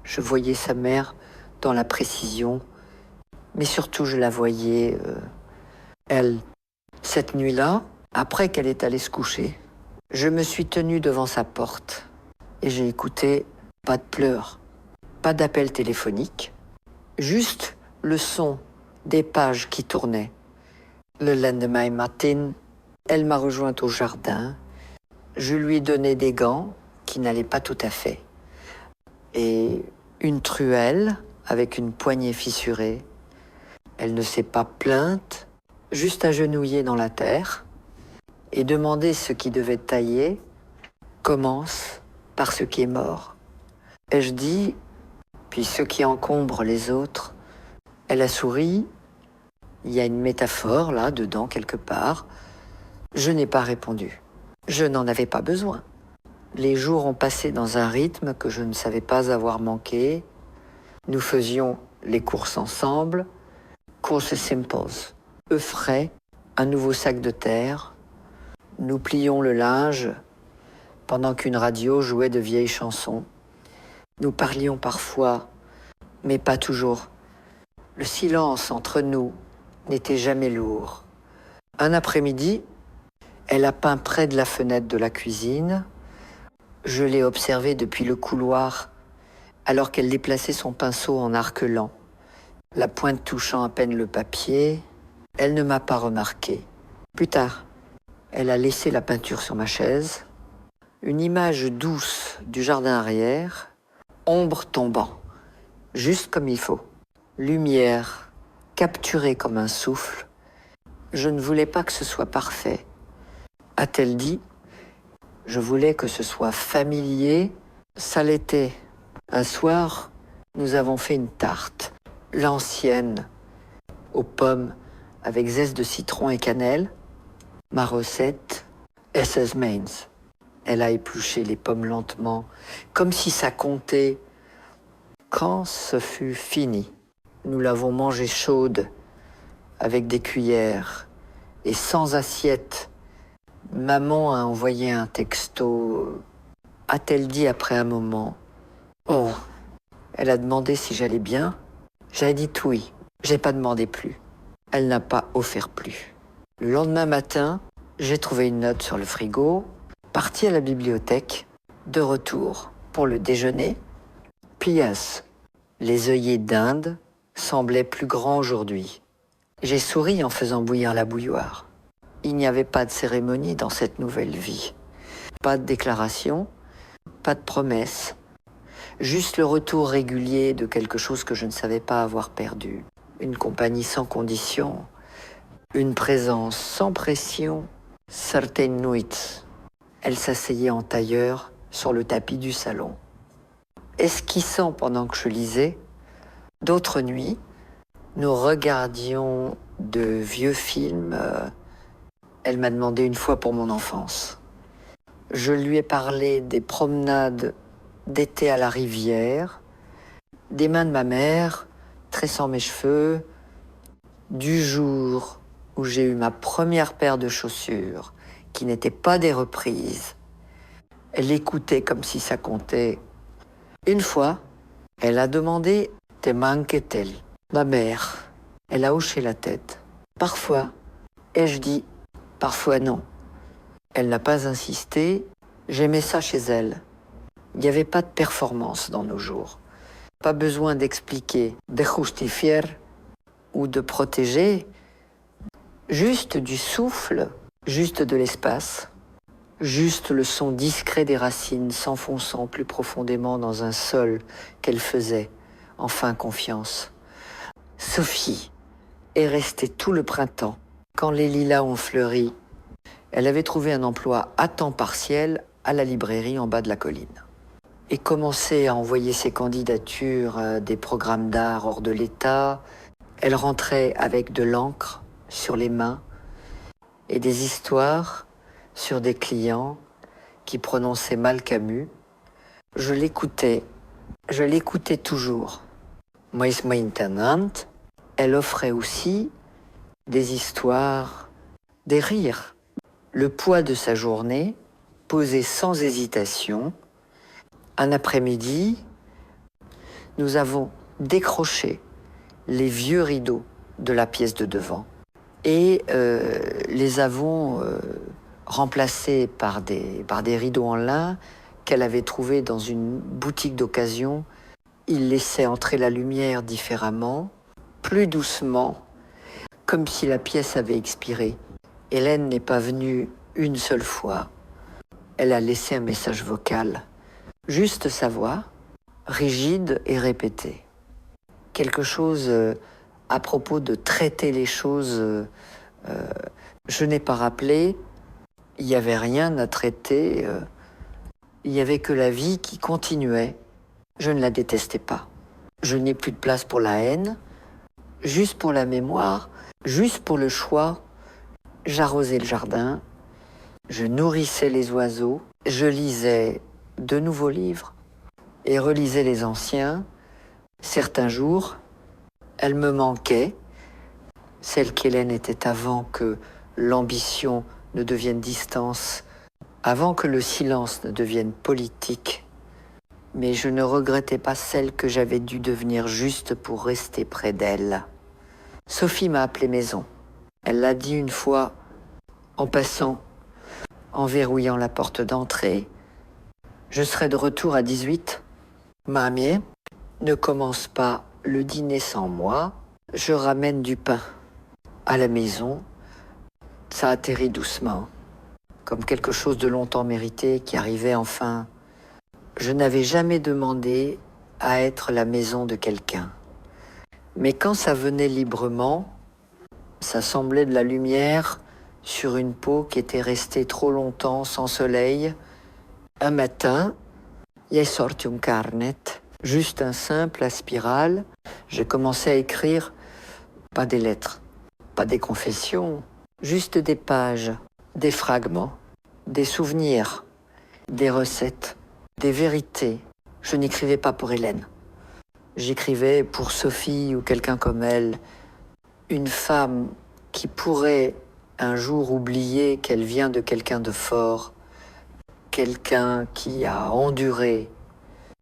je voyais sa mère dans la précision, mais surtout je la voyais, elle. Cette nuit-là, après qu'elle est allée se coucher, je me suis tenue devant sa porte et j'ai écouté pas de pleurs, pas d'appel téléphonique, juste le son des pages qui tournaient. Le lendemain matin, elle m'a rejointe au jardin. Je lui ai donné des gants qui n'allaient pas tout à fait et une truelle avec une poignée fissurée. Elle ne s'est pas plainte, juste agenouillée dans la terre et demandé ce qui devait tailler commence par ce qui est mort. Ai-je dit, puis ce qui encombre les autres. Elle a souri, il y a une métaphore là, dedans, quelque part. Je n'ai pas répondu. Je n'en avais pas besoin. Les jours ont passé dans un rythme que je ne savais pas avoir manqué. Nous faisions les courses ensemble, courses simples, œufs frais, un nouveau sac de terre. Nous plions le linge pendant qu'une radio jouait de vieilles chansons. Nous parlions parfois, mais pas toujours. Le silence entre nous n'était jamais lourd. Un après-midi, elle a peint près de la fenêtre de la cuisine. Je l'ai observée depuis le couloir, alors qu'elle déplaçait son pinceau en arc lent, la pointe touchant à peine le papier. Elle ne m'a pas remarqué. Plus tard, elle a laissé la peinture sur ma chaise. Une image douce du jardin arrière, ombre tombant, juste comme il faut. Lumière, capturée comme un souffle. Je ne voulais pas que ce soit parfait. A-t-elle dit? Je voulais que ce soit familier. Ça l'était. Un soir, nous avons fait une tarte. L'ancienne, aux pommes avec zeste de citron et cannelle. Ma recette, SS Mainz. Elle a épluché les pommes lentement, comme si ça comptait. Quand ce fut fini, nous l'avons mangée chaude, avec des cuillères et sans assiette. Maman a envoyé un texto. A-t-elle dit après un moment? Oh, elle a demandé si j'allais bien. J'ai dit oui. J'ai pas demandé plus. Elle n'a pas offert plus. Le lendemain matin, j'ai trouvé une note sur le frigo, parti à la bibliothèque, de retour pour le déjeuner. P.S. Les œillets d'Inde semblaient plus grands aujourd'hui. J'ai souri en faisant bouillir la bouilloire. Il n'y avait pas de cérémonie dans cette nouvelle vie. Pas de déclaration, pas de promesse. Juste le retour régulier de quelque chose que je ne savais pas avoir perdu. Une compagnie sans condition, une présence sans pression. Certaines nuits, elle s'asseyait en tailleur sur le tapis du salon. Esquissant pendant que je lisais, d'autres nuits, nous regardions de vieux films. Elle m'a demandé une fois pour mon enfance. Je lui ai parlé des promenades d'été à la rivière, des mains de ma mère tressant mes cheveux, du jour où j'ai eu ma première paire de chaussures, qui n'étaient pas des reprises. Elle écoutait comme si ça comptait. Une fois, elle a demandé « Te manque-t-elle » Ma mère, elle a hoché la tête. Parfois, ai-je dit « Parfois non ». Elle n'a pas insisté, j'aimais ça chez elle. Il n'y avait pas de performance dans nos jours. Pas besoin d'expliquer, de justifier ou de protéger. Juste du souffle, juste de l'espace, juste le son discret des racines s'enfonçant plus profondément dans un sol qu'elle faisait, enfin confiance. Sophie est restée tout le printemps. Quand les lilas ont fleuri, elle avait trouvé un emploi à temps partiel à la librairie en bas de la colline. Et commençait à envoyer ses candidatures à des programmes d'art hors de l'État. Elle rentrait avec de l'encre sur les mains et des histoires sur des clients qui prononçaient mal Camus. Je l'écoutais toujours. Mais maintenant, elle offrait aussi des histoires, des rires. Le poids de sa journée, posé sans hésitation. Un après-midi, nous avons décroché les vieux rideaux de la pièce de devant et les avons remplacés par des rideaux en lin qu'elle avait trouvés dans une boutique d'occasion. Ils laissaient entrer la lumière différemment, plus doucement, comme si la pièce avait expiré. Hélène n'est pas venue une seule fois. Elle a laissé un message vocal. Juste sa voix, rigide et répétée. Quelque chose à propos de traiter les choses. Je n'ai pas rappelé, il n'y avait rien à traiter, il n'y avait que la vie qui continuait. Je ne la détestais pas. Je n'ai plus de place pour la haine, juste pour la mémoire, juste pour le choix. J'arrosais le jardin, je nourrissais les oiseaux, je lisais de nouveaux livres et relisais les anciens. Certains jours, elle me manquait, celle qu'Hélène était avant que l'ambition ne devienne distance, avant que le silence ne devienne politique. Mais je ne regrettais pas celle que j'avais dû devenir juste pour rester près d'elle. Sophie m'a appelé maison. Elle l'a dit une fois en passant, en verrouillant la porte d'entrée. Je serai de retour à 18. Mamie, ne commence pas le dîner sans moi. Je ramène du pain. À la maison, ça atterrit doucement, comme quelque chose de longtemps mérité qui arrivait enfin. Je n'avais jamais demandé à être la maison de quelqu'un. Mais quand ça venait librement, ça semblait de la lumière sur une peau qui était restée trop longtemps sans soleil. Un matin, j'ai sorti un carnet, juste un simple à spirale. J'ai commencé à écrire Pas des lettres, pas des confessions, juste des pages, des fragments, des souvenirs, des recettes, des vérités. Je n'écrivais pas pour Hélène. J'écrivais pour Sophie ou quelqu'un comme elle, une femme qui pourrait un jour oublier qu'elle vient de quelqu'un de fort, quelqu'un qui a enduré,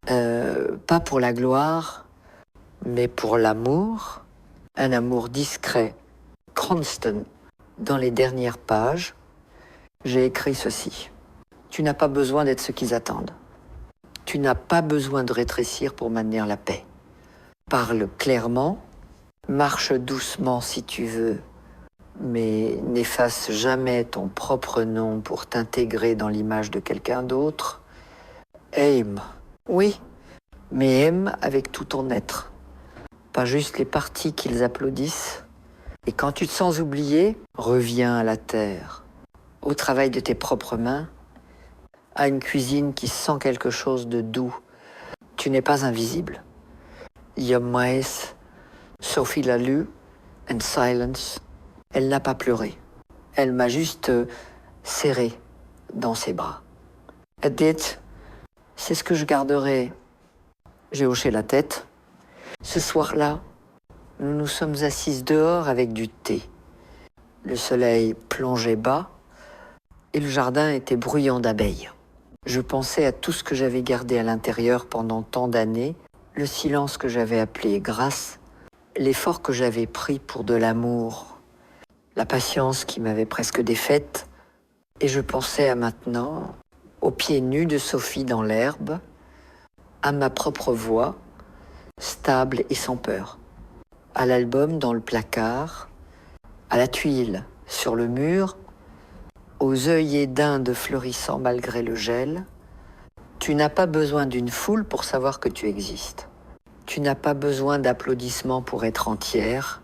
pas pour la gloire, mais pour l'amour, un amour discret, Cranston. Dans les dernières pages, j'ai écrit ceci. Tu n'as pas besoin d'être ce qu'ils attendent. Tu n'as pas besoin de rétrécir pour maintenir la paix. Parle clairement, marche doucement si tu veux, mais n'efface jamais ton propre nom pour t'intégrer dans l'image de quelqu'un d'autre. Aime, oui, mais aime avec tout ton être. Pas juste les parties qu'ils applaudissent. Et quand tu te sens oublié, reviens à la terre, au travail de tes propres mains, à une cuisine qui sent quelque chose de doux. Tu n'es pas invisible. Yom Moïse, Sophie l'a lu, and silence. Elle n'a pas pleuré. Elle m'a juste serré dans ses bras. Edith, c'est ce que je garderai. J'ai hoché la tête. Ce soir-là, nous nous sommes assises dehors avec du thé. Le soleil plongeait bas et le jardin était bruyant d'abeilles. Je pensais à tout ce que j'avais gardé à l'intérieur pendant tant d'années, le silence que j'avais appelé grâce, l'effort que j'avais pris pour de l'amour, la patience qui m'avait presque défaite, et je pensais à maintenant, aux pieds nus de Sophie dans l'herbe, à ma propre voix, stable et sans peur, à l'album dans le placard, à la tuile sur le mur, aux œillets d'Inde fleurissant malgré le gel. Tu n'as pas besoin d'une foule pour savoir que tu existes. Tu n'as pas besoin d'applaudissements pour être entière.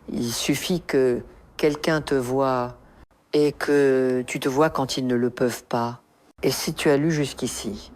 Il suffit que quelqu'un te voie et que tu te vois quand ils ne le peuvent pas. Et si tu as lu jusqu'ici,